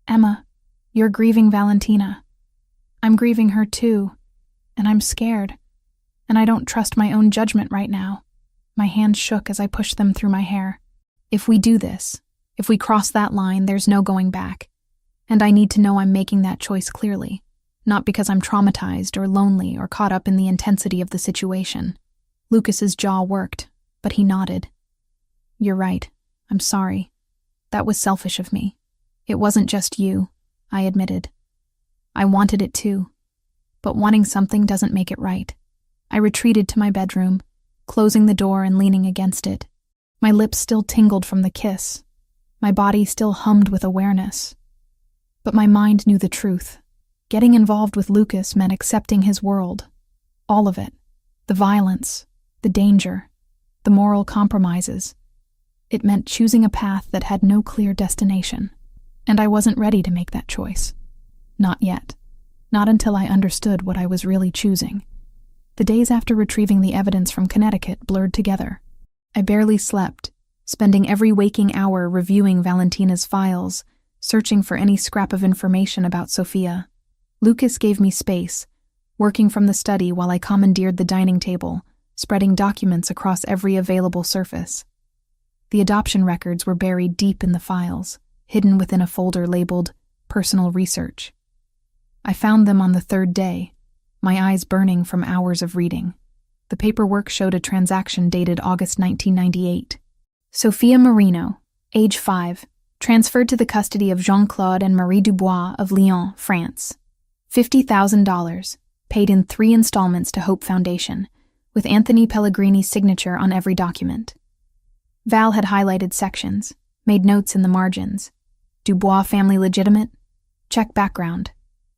Emma, you're grieving Valentina. I'm grieving her too, and I'm scared, and I don't trust my own judgment right now." My hands shook as I pushed them through my hair. "If we do this, if we cross that line, there's no going back. And I need to know I'm making that choice clearly, not because I'm traumatized or lonely or caught up in the intensity of the situation." Lucas's jaw worked, but he nodded. "You're right. I'm sorry. That was selfish of me. It wasn't just you," I admitted. "I wanted it too. But wanting something doesn't make it right." I retreated to my bedroom, closing the door and leaning against it. My lips still tingled from the kiss. My body still hummed with awareness. But my mind knew the truth. Getting involved with Lucas meant accepting his world. All of it. The violence, the danger, the moral compromises. It meant choosing a path that had no clear destination. And I wasn't ready to make that choice. Not yet. Not until I understood what I was really choosing. The days after retrieving the evidence from Connecticut blurred together. I barely slept, spending every waking hour reviewing Valentina's files, searching for any scrap of information about Sophia. Lucas gave me space, working from the study while I commandeered the dining table, spreading documents across every available surface. The adoption records were buried deep in the files, hidden within a folder labeled Personal Research. I found them on the third day, my eyes burning from hours of reading. The paperwork showed a transaction dated August 1998. Sophia Marino, age 5, transferred to the custody of Jean-Claude and Marie Dubois of Lyon, France. $50,000, paid in 3 installments to Hope Foundation, with Anthony Pellegrini's signature on every document. Val had highlighted sections, made notes in the margins. Dubois family legitimate? Check background.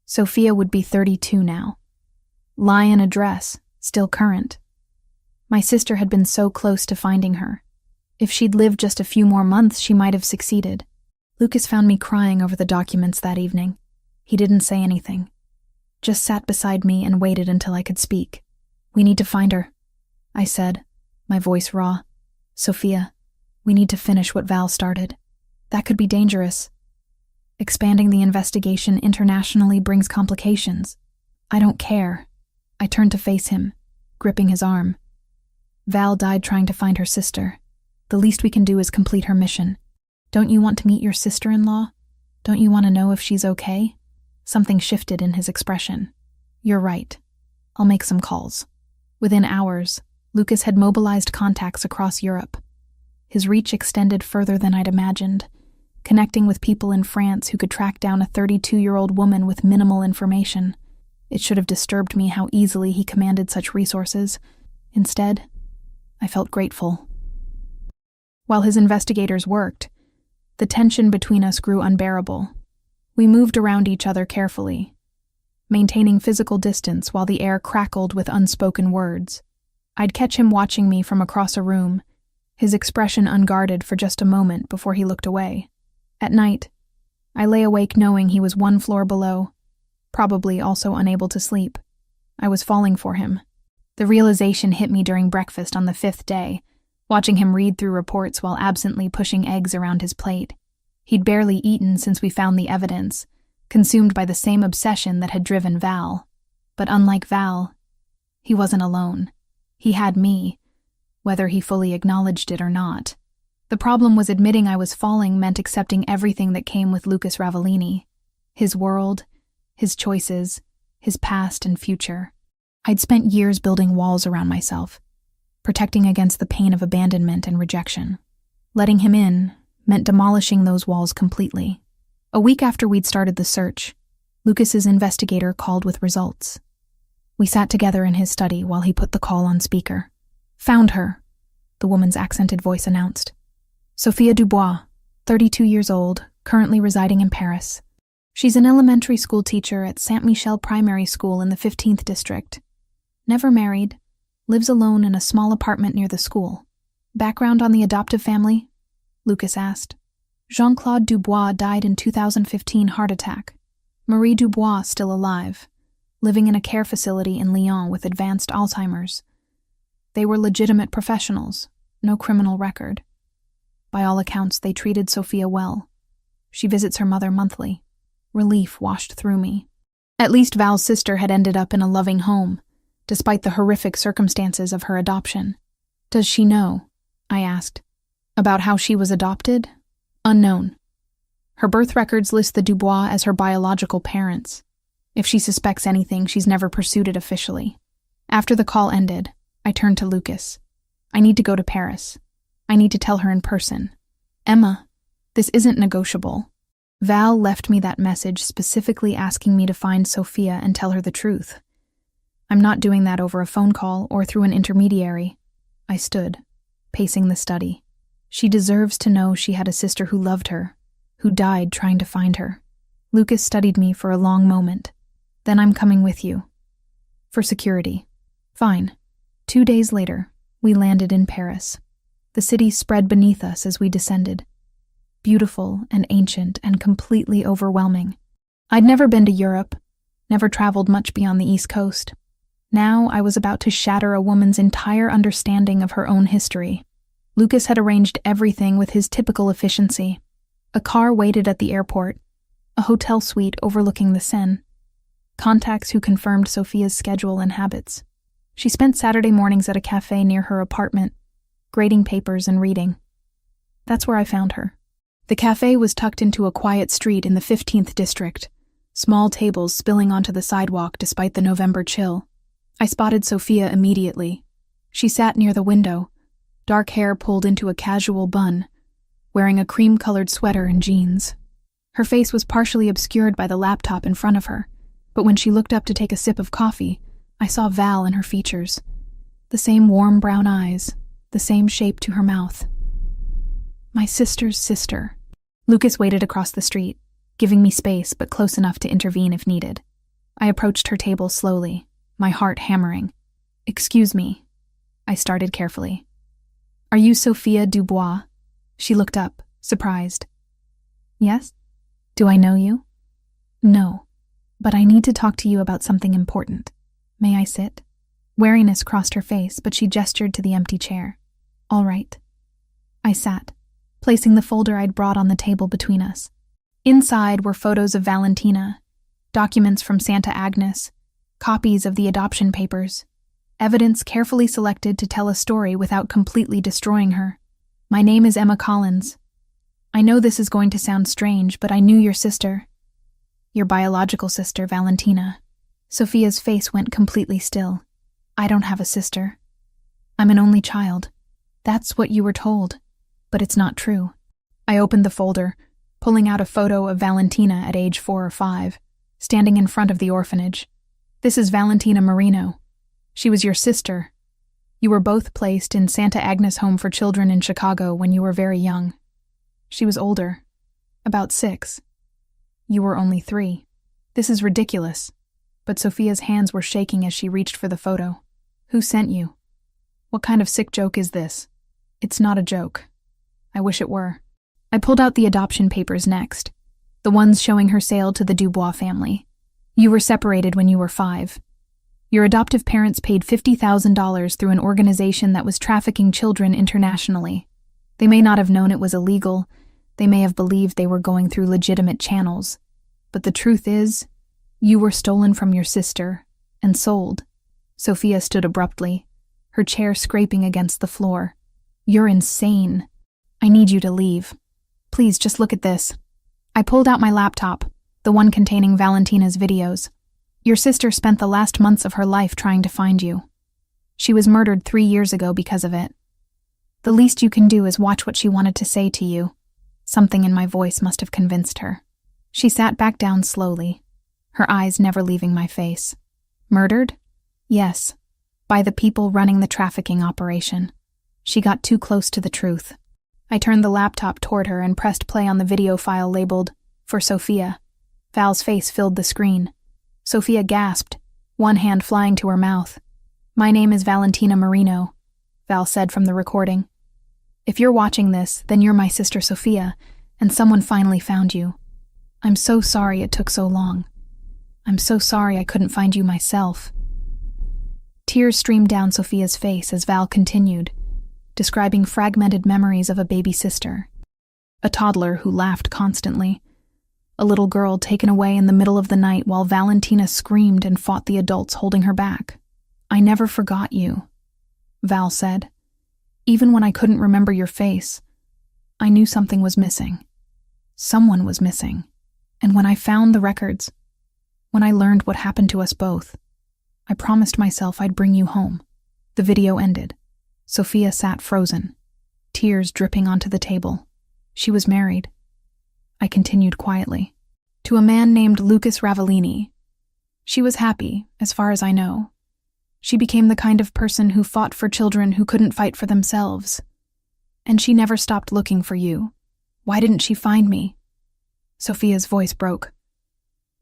Sophia would be 32 now. Lion address, still current. My sister had been so close to finding her. If she'd lived just a few more months, she might have succeeded. Lucas found me crying over the documents that evening. He didn't say anything. Just sat beside me and waited until I could speak. "We need to find her," I said, my voice raw. "Sophia, we need to finish what Val started. That could be dangerous. Expanding the investigation internationally brings complications. I don't care." I turned to face him, gripping his arm. "Val died trying to find her sister. The least we can do is complete her mission. Don't you want to meet your sister-in-law? Don't you want to know if she's okay?" Something shifted in his expression. "You're right. I'll make some calls." Within hours, Lucas had mobilized contacts across Europe. His reach extended further than I'd imagined, connecting with people in France who could track down a 32-year-old woman with minimal information. It should have disturbed me how easily he commanded such resources. Instead, I felt grateful. While his investigators worked, the tension between us grew unbearable. We moved around each other carefully, maintaining physical distance while the air crackled with unspoken words. I'd catch him watching me from across a room, his expression unguarded for just a moment before he looked away. At night, I lay awake knowing he was one floor below, probably also unable to sleep. I was falling for him. The realization hit me during breakfast on the 5th day, watching him read through reports while absently pushing eggs around his plate. He'd barely eaten since we found the evidence, consumed by the same obsession that had driven Val. But unlike Val, he wasn't alone. He had me, whether he fully acknowledged it or not. The problem was admitting I was falling meant accepting everything that came with Lucas Ravellini. His world, his choices, his past and future. I'd spent years building walls around myself, protecting against the pain of abandonment and rejection. Letting him in meant demolishing those walls completely. A week after we'd started the search, Lucas's investigator called with results. We sat together in his study while he put the call on speaker. "Found her," the woman's accented voice announced. "Sophia Dubois, 32 years old, currently residing in Paris. She's an elementary school teacher at Saint-Michel Primary School in the 15th District. Never married, lives alone in a small apartment near the school. Background on the adoptive family?" Lucas asked. "Jean-Claude Dubois died in 2015 heart attack. Marie Dubois still alive, living in a care facility in Lyon with advanced Alzheimer's. They were legitimate professionals, no criminal record. By all accounts, they treated Sophia well. She visits her mother monthly." Relief washed through me. At least Val's sister had ended up in a loving home, despite the horrific circumstances of her adoption. "Does she know?" I asked. "About how she was adopted?" "Unknown. Her birth records list the Dubois as her biological parents. If she suspects anything, she's never pursued it officially." After the call ended, I turned to Lucas. "I need to go to Paris. I need to tell her in person. Emma, this isn't negotiable. Val left me that message specifically asking me to find Sophia and tell her the truth. I'm not doing that over a phone call or through an intermediary." I stood, pacing the study. "She deserves to know she had a sister who loved her, who died trying to find her." Lucas studied me for a long moment. "Then I'm coming with you. For security." "Fine." 2 days later, we landed in Paris. The city spread beneath us as we descended. Beautiful and ancient and completely overwhelming. I'd never been to Europe, never traveled much beyond the East Coast. Now I was about to shatter a woman's entire understanding of her own history. Lucas had arranged everything with his typical efficiency. A car waited at the airport, a hotel suite overlooking the Seine, contacts who confirmed Sophia's schedule and habits. She spent Saturday mornings at a cafe near her apartment, grading papers and reading. That's where I found her. The cafe was tucked into a quiet street in the 15th district, small tables spilling onto the sidewalk despite the November chill. I spotted Sophia immediately. She sat near the window, dark hair pulled into a casual bun, wearing a cream-colored sweater and jeans. Her face was partially obscured by the laptop in front of her, but when she looked up to take a sip of coffee, I saw Val in her features. The same warm brown eyes, the same shape to her mouth. My sister's sister. Lucas waited across the street, giving me space but close enough to intervene if needed. I approached her table slowly, my heart hammering. "Excuse me," I started carefully. "Are you Sophia Dubois?" She looked up, surprised. "Yes? Do I know you?" "No, but I need to talk to you about something important. May I sit?" Wariness crossed her face, but she gestured to the empty chair. "All right." I sat, placing the folder I'd brought on the table between us. Inside were photos of Valentina, documents from Santa Agnes, copies of the adoption papers, evidence carefully selected to tell a story without completely destroying her. "My name is Emma Collins. I know this is going to sound strange, but I knew your sister. Your biological sister, Valentina." Sophia's face went completely still. "I don't have a sister. I'm an only child. That's what you were told, but it's not true." I opened the folder, pulling out a photo of Valentina at age 4 or 5, standing in front of the orphanage. "This is Valentina Marino. She was your sister. You were both placed in Santa Agnes Home for Children in Chicago when you were very young. She was older, about 6. You were only 3. This is ridiculous." But Sophia's hands were shaking as she reached for the photo. "Who sent you? What kind of sick joke is this?" "It's not a joke. I wish it were." I pulled out the adoption papers next, the ones showing her sale to the Dubois family. "You were separated when you were 5. Your adoptive parents paid $50,000 through an organization that was trafficking children internationally. They may not have known it was illegal. They may have believed they were going through legitimate channels. But the truth is, you were stolen from your sister and sold." Sophia stood abruptly, her chair scraping against the floor. "You're insane. I need you to leave. Please, just look at this." I pulled out my laptop, the one containing Valentina's videos. "Your sister spent the last months of her life trying to find you. She was murdered 3 years ago because of it. The least you can do is watch what she wanted to say to you." Something in my voice must have convinced her. She sat back down slowly, her eyes never leaving my face. "Murdered? Yes, by the people running the trafficking operation. She got too close to the truth." I turned the laptop toward her and pressed play on the video file labeled, "For Sophia." Val's face filled the screen. Sophia gasped, one hand flying to her mouth. "My name is Valentina Marino," Val said from the recording. "If you're watching this, then you're my sister Sophia, and someone finally found you. I'm so sorry it took so long. I'm so sorry I couldn't find you myself." Tears streamed down Sophia's face as Val continued, describing fragmented memories of a baby sister. A toddler who laughed constantly. A little girl taken away in the middle of the night while Valentina screamed and fought the adults holding her back. "I never forgot you," Val said. "Even when I couldn't remember your face, I knew something was missing. Someone was missing. And when I found the records, when I learned what happened to us both, I promised myself I'd bring you home." The video ended. Sophia sat frozen, tears dripping onto the table. She was married. I continued quietly. "To a man named Lucas Ravellini. She was happy, as far as I know. She became the kind of person who fought for children who couldn't fight for themselves. And she never stopped looking for you. Why didn't she find me?" Sophia's voice broke.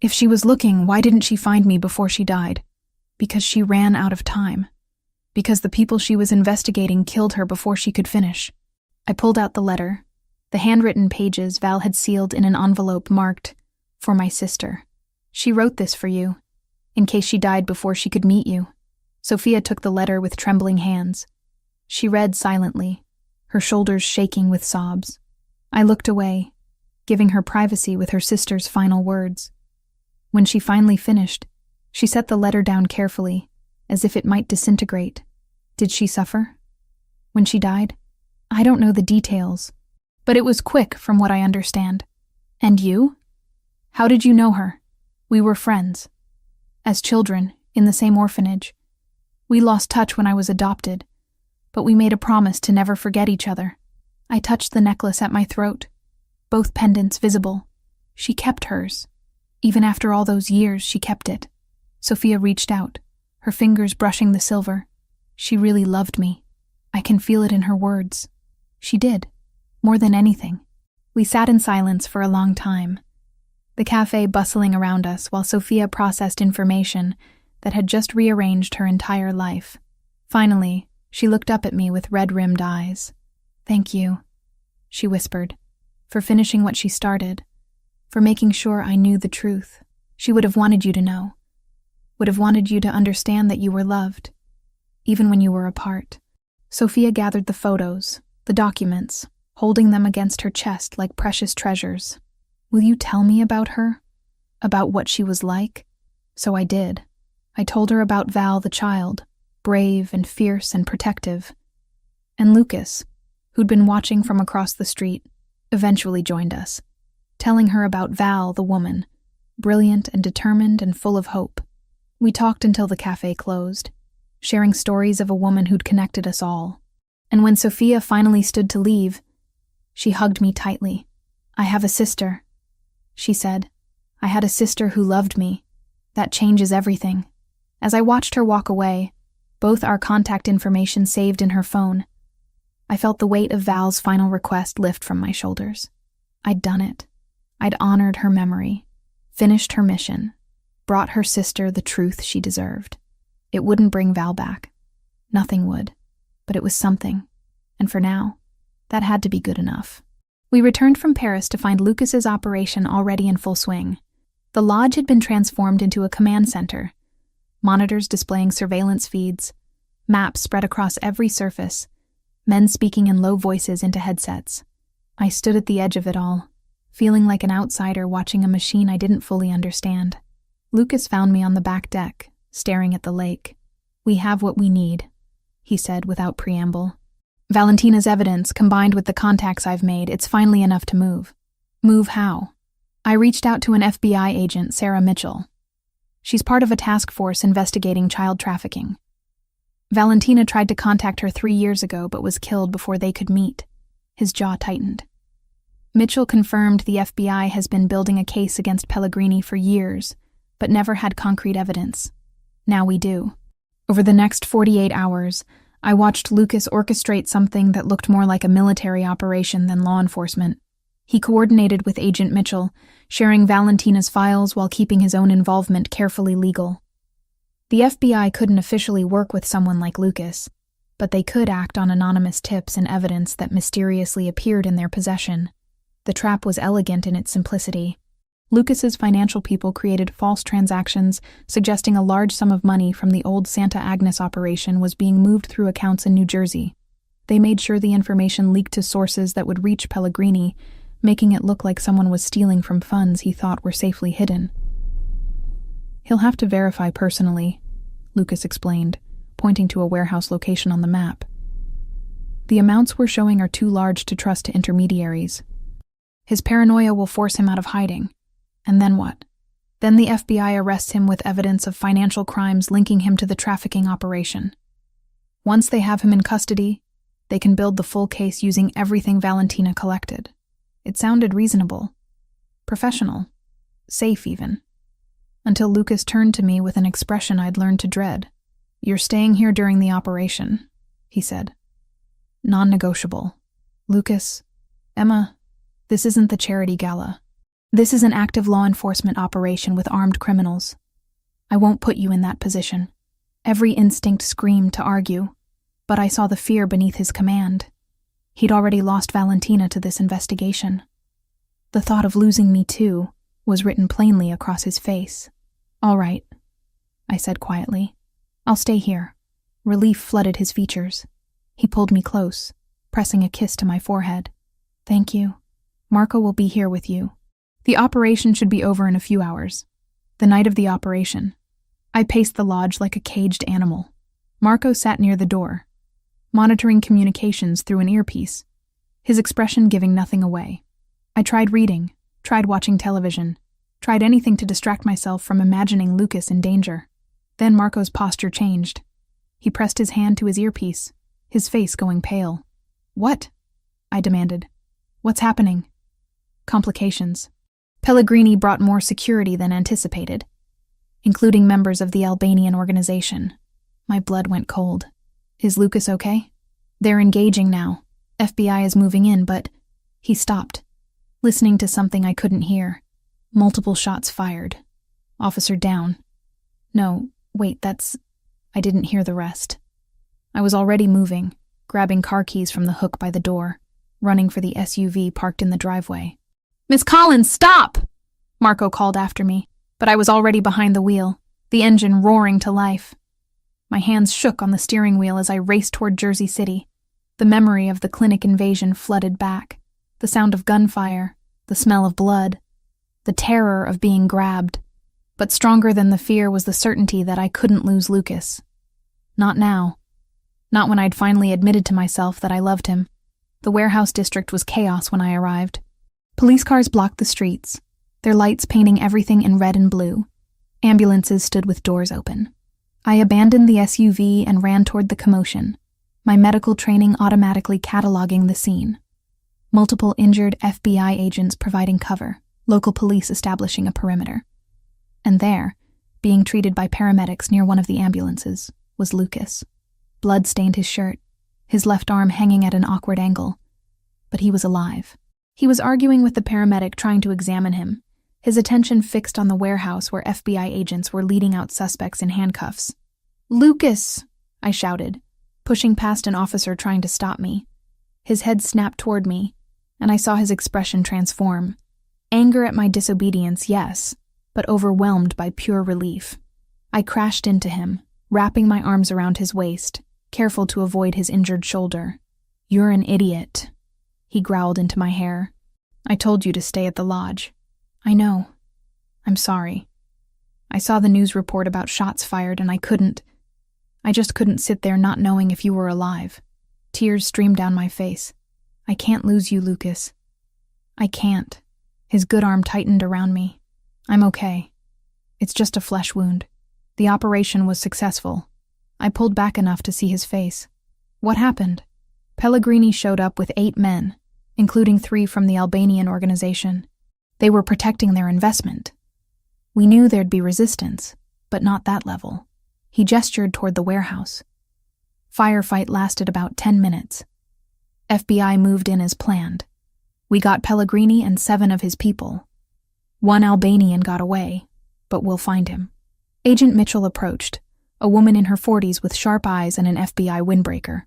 "If she was looking, why didn't she find me before she died? Because she ran out of time. Because the people she was investigating killed her before she could finish." I pulled out the letter, the handwritten pages Val had sealed in an envelope marked, "For my sister. She wrote this for you, in case she died before she could meet you." Sophia took the letter with trembling hands. She read silently, her shoulders shaking with sobs. I looked away, giving her privacy with her sister's final words. When she finally finished, she set the letter down carefully, as if it might disintegrate. Did she suffer? When she died? I don't know the details, but it was quick from what I understand. And you? How did you know her? We were friends. As children, in the same orphanage. We lost touch when I was adopted, but we made a promise to never forget each other. I touched the necklace at my throat, both pendants visible. She kept hers. Even after all those years, she kept it. Sophia reached out, her fingers brushing the silver. She really loved me. I can feel it in her words. She did, more than anything. We sat in silence for a long time, the cafe bustling around us while Sophia processed information that had just rearranged her entire life. Finally, she looked up at me with red-rimmed eyes. "Thank you," she whispered, "for finishing what she started, for making sure I knew the truth. She would have wanted you to know, would have wanted you to understand that you were loved, even when you were apart." Sophia gathered the photos, the documents, holding them against her chest like precious treasures. "Will you tell me about her? About what she was like?" So I did. I told her about Val the child, brave and fierce and protective. And Lucas, who'd been watching from across the street, eventually joined us, telling her about Val the woman, brilliant and determined and full of hope. We talked until the cafe closed, sharing stories of a woman who'd connected us all. And when Sophia finally stood to leave, she hugged me tightly. "I have a sister," she said. "I had a sister who loved me. That changes everything." As I watched her walk away, both our contact information saved in her phone, I felt the weight of Val's final request lift from my shoulders. I'd done it. I'd honored her memory, finished her mission, brought her sister the truth she deserved. It wouldn't bring Val back. Nothing would. But it was something. And for now, that had to be good enough. We returned from Paris to find Lucas's operation already in full swing. The lodge had been transformed into a command center, monitors displaying surveillance feeds, maps spread across every surface, men speaking in low voices into headsets. I stood at the edge of it all, feeling like an outsider watching a machine I didn't fully understand. Lucas found me on the back deck, staring at the lake. "We have what we need," he said without preamble. "Valentina's evidence, combined with the contacts I've made, it's finally enough to move." "Move how?" I reached out to an FBI agent, Sarah Mitchell. She's part of a task force investigating child trafficking. Valentina tried to contact her 3 years ago but was killed before they could meet. His jaw tightened. Mitchell confirmed the FBI has been building a case against Pellegrini for years, but never had concrete evidence. Now we do. Over the next 48 hours, I watched Lucas orchestrate something that looked more like a military operation than law enforcement. He coordinated with Agent Mitchell, sharing Valentina's files while keeping his own involvement carefully legal. The FBI couldn't officially work with someone like Lucas, but they could act on anonymous tips and evidence that mysteriously appeared in their possession. The trap was elegant in its simplicity. Lucas's financial people created false transactions suggesting a large sum of money from the old Santa Agnes operation was being moved through accounts in New Jersey. They made sure the information leaked to sources that would reach Pellegrini, making it look like someone was stealing from funds he thought were safely hidden. "He'll have to verify personally," Lucas explained, pointing to a warehouse location on the map. "The amounts we're showing are too large to trust to intermediaries. His paranoia will force him out of hiding. And then what? Then the FBI arrests him with evidence of financial crimes linking him to the trafficking operation. Once they have him in custody, they can build the full case using everything Valentina collected." It sounded reasonable, professional, safe even. Until Lucas turned to me with an expression I'd learned to dread. "You're staying here during the operation," he said. "Non-negotiable. Lucas, Emma, this isn't the charity gala. This is an active law enforcement operation with armed criminals. I won't put you in that position." Every instinct screamed to argue, but I saw the fear beneath his command. He'd already lost Valentina to this investigation. The thought of losing me too was written plainly across his face. "All right," I said quietly. "I'll stay here." Relief flooded his features. He pulled me close. pressing a kiss to my forehead. Thank you. Marco will be here with you. The operation should be over in a few hours. The night of the operation, I paced the lodge like a caged animal. Marco sat near the door, monitoring communications through an earpiece, his expression giving nothing away. I tried reading, tried watching television, tried anything to distract myself from imagining Lucas in danger. Then Marco's posture changed. He pressed his hand to his earpiece, his face going pale. What? I demanded. What's happening? Complications. Pellegrini brought more security than anticipated, including members of the Albanian organization. My blood went cold. Is Lucas okay? They're engaging now. FBI is moving in, but... He stopped, listening to something I couldn't hear. Multiple shots fired. Officer down. No, wait, I didn't hear the rest. I was already moving, grabbing car keys from the hook by the door, running for the SUV parked in the driveway. Miss Collins, stop! Marco called after me, but I was already behind the wheel, the engine roaring to life. My hands shook on the steering wheel as I raced toward Jersey City. The memory of the clinic invasion flooded back, the sound of gunfire, the smell of blood, the terror of being grabbed. But stronger than the fear was the certainty that I couldn't lose Lucas. Not now. Not when I'd finally admitted to myself that I loved him. The warehouse district was chaos when I arrived. Police cars blocked the streets, their lights painting everything in red and blue. Ambulances stood with doors open. I abandoned the SUV and ran toward the commotion, my medical training automatically cataloging the scene. Multiple injured FBI agents providing cover, local police establishing a perimeter. And there, being treated by paramedics near one of the ambulances, was Lucas. Blood stained his shirt, his left arm hanging at an awkward angle. But he was alive. He was arguing with the paramedic trying to examine him, his attention fixed on the warehouse where FBI agents were leading out suspects in handcuffs. Lucas! I shouted, pushing past an officer trying to stop me. His head snapped toward me, and I saw his expression transform. Anger at my disobedience, yes, but overwhelmed by pure relief. I crashed into him, wrapping my arms around his waist, careful to avoid his injured shoulder. You're an idiot, he growled into my hair. I told you to stay at the lodge. I know. I'm sorry. I saw the news report about shots fired and I just couldn't sit there not knowing if you were alive. Tears streamed down my face. I can't lose you, Lucas. I can't. His good arm tightened around me. I'm okay. It's just a flesh wound. The operation was successful. I pulled back enough to see his face. What happened? Pellegrini showed up with 8 men, including 3 from the Albanian organization. They were protecting their investment. We knew there'd be resistance, but not that level. He gestured toward the warehouse. Firefight lasted about 10 minutes. FBI moved in as planned. We got Pellegrini and 7 of his people. 1 Albanian got away, but we'll find him. Agent Mitchell approached, a woman in her 40s with sharp eyes and an FBI windbreaker.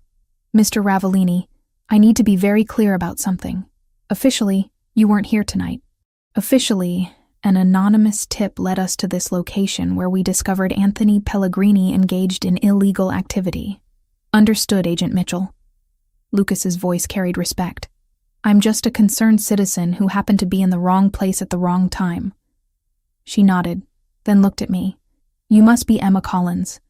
Mr. Ravellini, I need to be very clear about something. Officially, you weren't here tonight. Officially, an anonymous tip led us to this location where we discovered Anthony Pellegrini engaged in illegal activity. Understood, Agent Mitchell. Lucas's voice carried respect. I'm just a concerned citizen who happened to be in the wrong place at the wrong time. She nodded, then looked at me. You must be Emma Collins.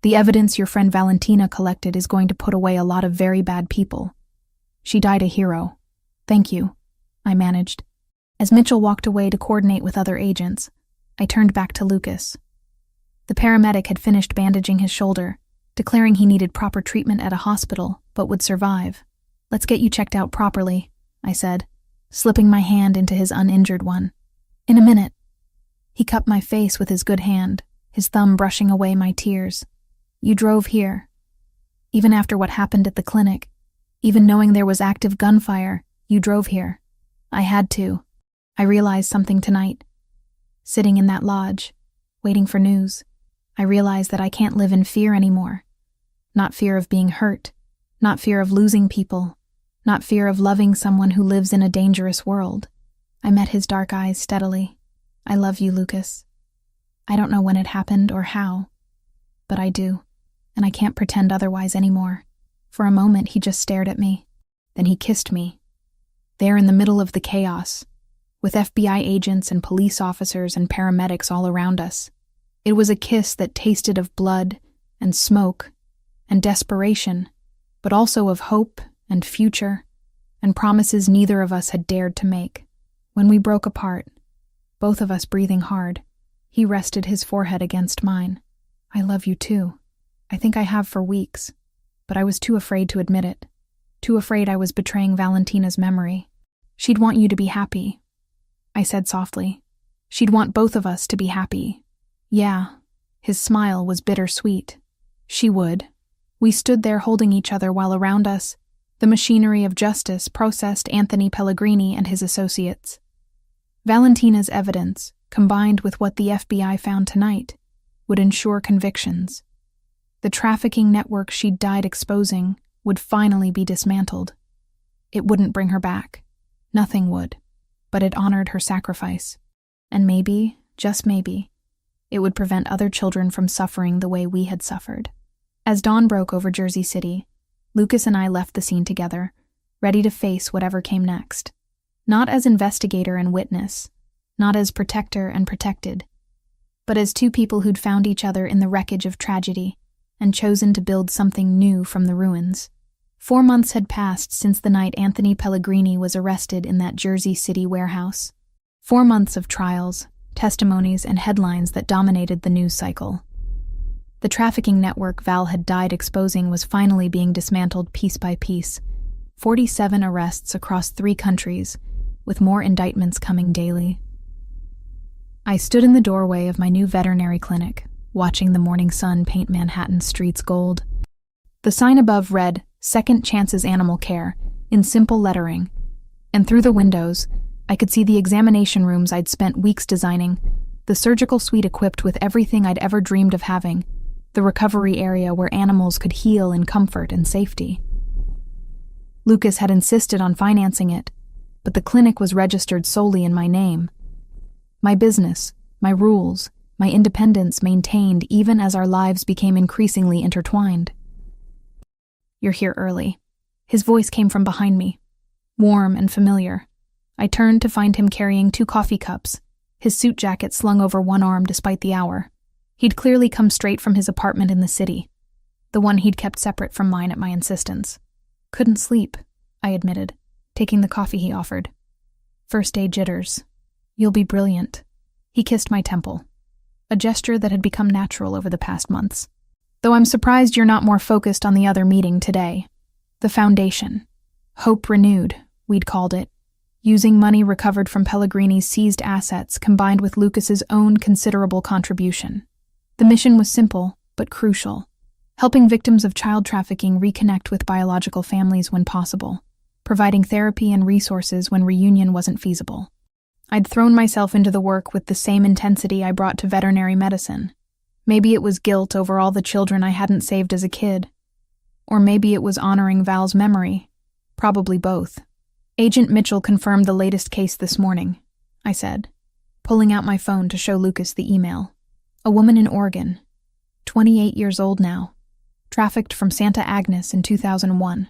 The evidence your friend Valentina collected is going to put away a lot of very bad people. She died a hero. Thank you, I managed. As Mitchell walked away to coordinate with other agents, I turned back to Lucas. The paramedic had finished bandaging his shoulder, declaring he needed proper treatment at a hospital, but would survive. Let's get you checked out properly, I said, slipping my hand into his uninjured one. In a minute. He cupped my face with his good hand, his thumb brushing away my tears. You drove here. Even after what happened at the clinic, even knowing there was active gunfire, you drove here. I had to. I realized something tonight. Sitting in that lodge, waiting for news, I realized that I can't live in fear anymore. Not fear of being hurt, not fear of losing people, not fear of loving someone who lives in a dangerous world. I met his dark eyes steadily. I love you, Lucas. I don't know when it happened or how, but I do, and I can't pretend otherwise anymore. For a moment, he just stared at me. Then he kissed me, there in the middle of the chaos, with FBI agents and police officers and paramedics all around us. It was a kiss that tasted of blood and smoke and desperation, but also of hope and future and promises neither of us had dared to make. When we broke apart, both of us breathing hard, he rested his forehead against mine. I love you too. I think I have for weeks, but I was too afraid to admit it. Too afraid I was betraying Valentina's memory. She'd want you to be happy, I said softly. She'd want both of us to be happy. Yeah, his smile was bittersweet. She would. We stood there holding each other while around us, the machinery of justice processed Anthony Pellegrini and his associates. Valentina's evidence, combined with what the FBI found tonight, would ensure convictions. The trafficking network she'd died exposing would finally be dismantled. It wouldn't bring her back. Nothing would. But it honored her sacrifice. And maybe, just maybe, it would prevent other children from suffering the way we had suffered. As dawn broke over Jersey City, Lucas and I left the scene together, ready to face whatever came next. Not as investigator and witness, not as protector and protected, but as two people who'd found each other in the wreckage of tragedy and chosen to build something new from the ruins. 4 months had passed since the night Anthony Pellegrini was arrested in that Jersey City warehouse. 4 months of trials, testimonies, and headlines that dominated the news cycle. The trafficking network Val had died exposing was finally being dismantled piece by piece. 47 arrests across 3 countries, with more indictments coming daily. I stood in the doorway of my new veterinary clinic, watching the morning sun paint Manhattan's streets gold. The sign above read, "Second Chances Animal Care," in simple lettering, and through the windows, I could see the examination rooms I'd spent weeks designing, the surgical suite equipped with everything I'd ever dreamed of having, the recovery area where animals could heal in comfort and safety. Lucas had insisted on financing it, but the clinic was registered solely in my name. My business, my rules, my independence maintained even as our lives became increasingly intertwined. "You're here early." His voice came from behind me, warm and familiar. I turned to find him carrying 2 coffee cups, his suit jacket slung over one arm despite the hour. He'd clearly come straight from his apartment in the city, the one he'd kept separate from mine at my insistence. "Couldn't sleep," I admitted, taking the coffee he offered. "First day jitters. You'll be brilliant." He kissed my temple, a gesture that had become natural over the past months. "Though I'm surprised you're not more focused on the other meeting today. The foundation. Hope renewed, we'd called it. Using money recovered from Pellegrini's seized assets combined with Lucas's own considerable contribution. The mission was simple, but crucial. Helping victims of child trafficking reconnect with biological families when possible. Providing therapy and resources when reunion wasn't feasible. I'd thrown myself into the work with the same intensity I brought to veterinary medicine. Maybe it was guilt over all the children I hadn't saved as a kid. Or maybe it was honoring Val's memory. Probably both. "Agent Mitchell confirmed the latest case this morning," I said, pulling out my phone to show Lucas the email. "A woman in Oregon, 28 years old now, trafficked from Santa Agnes in 2001.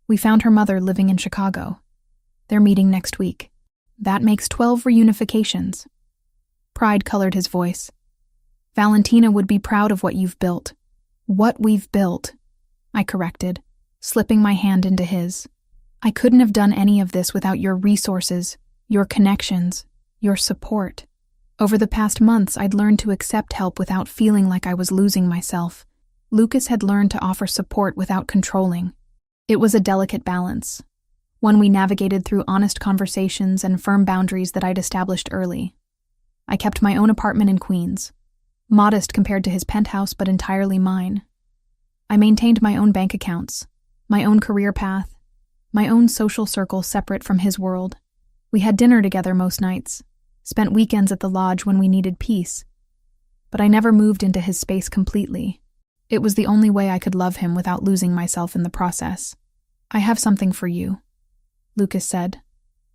We found her mother living in Chicago. They're meeting next week. That makes 12 reunifications." Pride colored his voice. "Valentina would be proud of what you've built." "What we've built," I corrected, slipping my hand into his. "I couldn't have done any of this without your resources, your connections, your support. Over the past months, I'd learned to accept help without feeling like I was losing myself. Lucas had learned to offer support without controlling. It was a delicate balance, one we navigated through honest conversations and firm boundaries that I'd established early. I kept my own apartment in Queens, modest compared to his penthouse but entirely mine. I maintained my own bank accounts, my own career path, my own social circle separate from his world. We had dinner together most nights, spent weekends at the lodge when we needed peace. But I never moved into his space completely. It was the only way I could love him without losing myself in the process. "I have something for you," Lucas said,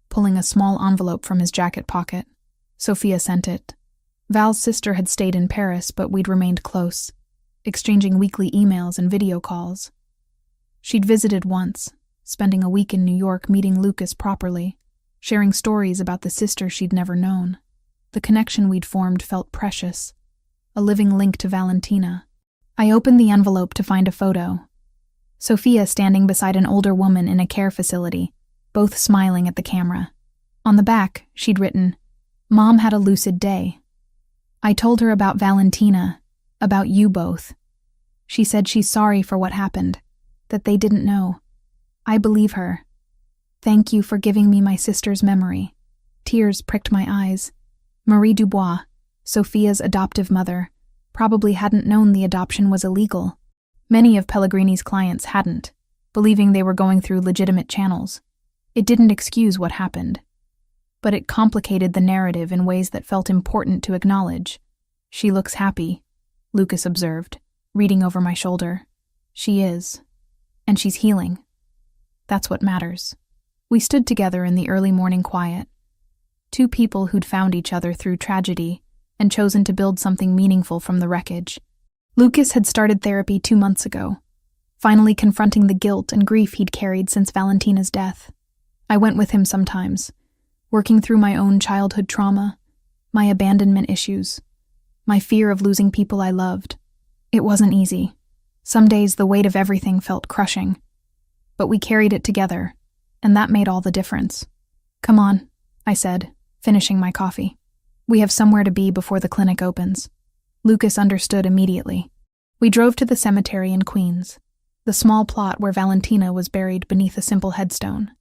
pulling a small envelope from his jacket pocket. Sophia sent it. Val's sister had stayed in Paris, but we'd remained close, exchanging weekly emails and video calls. She'd visited once, spending a week in New York meeting Lucas properly, sharing stories about the sister she'd never known. The connection we'd formed felt precious, a living link to Valentina. I opened the envelope to find a photo. Sophia standing beside an older woman in a care facility, both smiling at the camera. On the back, she'd written, "Mom had a lucid day. I told her about Valentina, about you both. She said she's sorry for what happened, that they didn't know. I believe her. Thank you for giving me my sister's memory." Tears pricked my eyes. Marie Dubois, Sophia's adoptive mother, probably hadn't known the adoption was illegal. Many of Pellegrini's clients hadn't, believing they were going through legitimate channels. It didn't excuse what happened, but it complicated the narrative in ways that felt important to acknowledge. "She looks happy," Lucas observed, reading over my shoulder. "She is. And she's healing. That's what matters." We stood together in the early morning quiet. Two people who'd found each other through tragedy and chosen to build something meaningful from the wreckage. Lucas had started therapy 2 months ago, finally confronting the guilt and grief he'd carried since Valentina's death. I went with him sometimes, working through my own childhood trauma, my abandonment issues, my fear of losing people I loved. It wasn't easy. Some days the weight of everything felt crushing. But we carried it together, and that made all the difference. "Come on," I said, finishing my coffee. "We have somewhere to be before the clinic opens." Lucas understood immediately. We drove to the cemetery in Queens, the small plot where Valentina was buried beneath a simple headstone.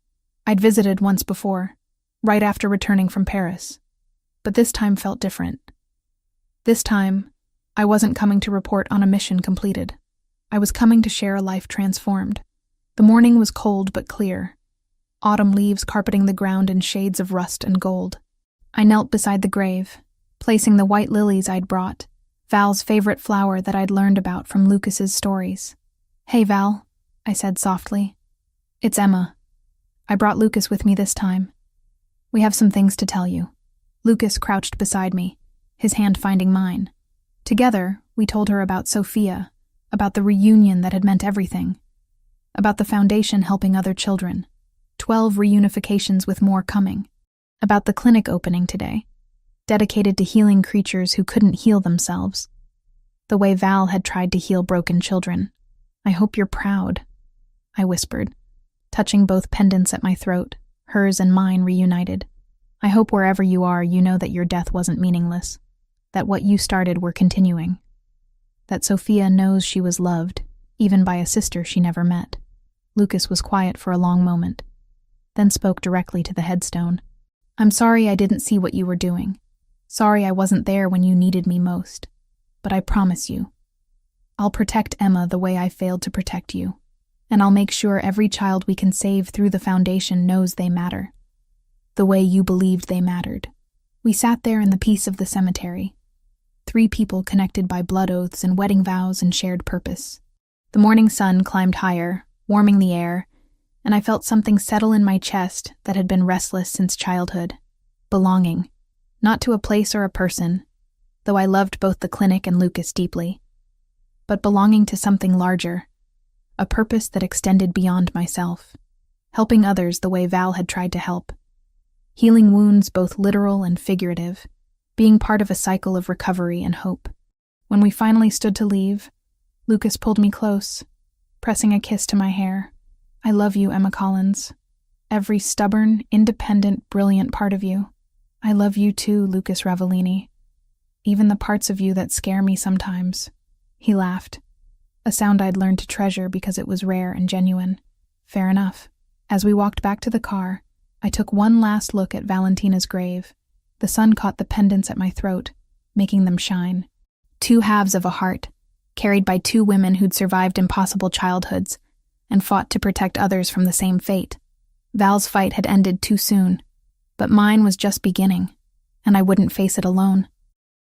I'd visited once before, right after returning from Paris, but this time felt different. This time, I wasn't coming to report on a mission completed. I was coming to share a life transformed. The morning was cold but clear, autumn leaves carpeting the ground in shades of rust and gold. I knelt beside the grave, placing the white lilies I'd brought, Val's favorite flower that I'd learned about from Lucas's stories. "Hey, Val," I said softly. "It's Emma. I brought Lucas with me this time. We have some things to tell you." Lucas crouched beside me, his hand finding mine. Together, we told her about Sophia, about the reunion that had meant everything, about the foundation helping other children, 12 reunifications with more coming, about the clinic opening today, dedicated to healing creatures who couldn't heal themselves, the way Val had tried to heal broken children. "I hope you're proud," I whispered, touching both pendants at my throat, hers and mine reunited. "I hope wherever you are, you know that your death wasn't meaningless, that what you started we're continuing, that Sophia knows she was loved, even by a sister she never met." Lucas was quiet for a long moment, then spoke directly to the headstone. "I'm sorry I didn't see what you were doing. Sorry I wasn't there when you needed me most. But I promise you, I'll protect Emma the way I failed to protect you. And I'll make sure every child we can save through the foundation knows they matter, the way you believed they mattered." We sat there in the peace of the cemetery, 3 people connected by blood oaths and wedding vows and shared purpose. The morning sun climbed higher, warming the air, and I felt something settle in my chest that had been restless since childhood. Belonging. Not to a place or a person, though I loved both the clinic and Lucas deeply, but belonging to something larger, a purpose that extended beyond myself, helping others the way Val had tried to help, healing wounds both literal and figurative, being part of a cycle of recovery and hope. When we finally stood to leave, Lucas pulled me close, pressing a kiss to my hair. "I love you, Emma Collins. Every stubborn, independent, brilliant part of you. I love you too, Lucas Ravellini. Even the parts of you that scare me sometimes." He laughed, a sound I'd learned to treasure because it was rare and genuine. Fair enough. As we walked back to the car, I took one last look at Valentina's grave. The sun caught the pendants at my throat, making them shine. 2 halves of a heart, carried by 2 women who'd survived impossible childhoods and fought to protect others from the same fate. Val's fight had ended too soon, but mine was just beginning, and I wouldn't face it alone.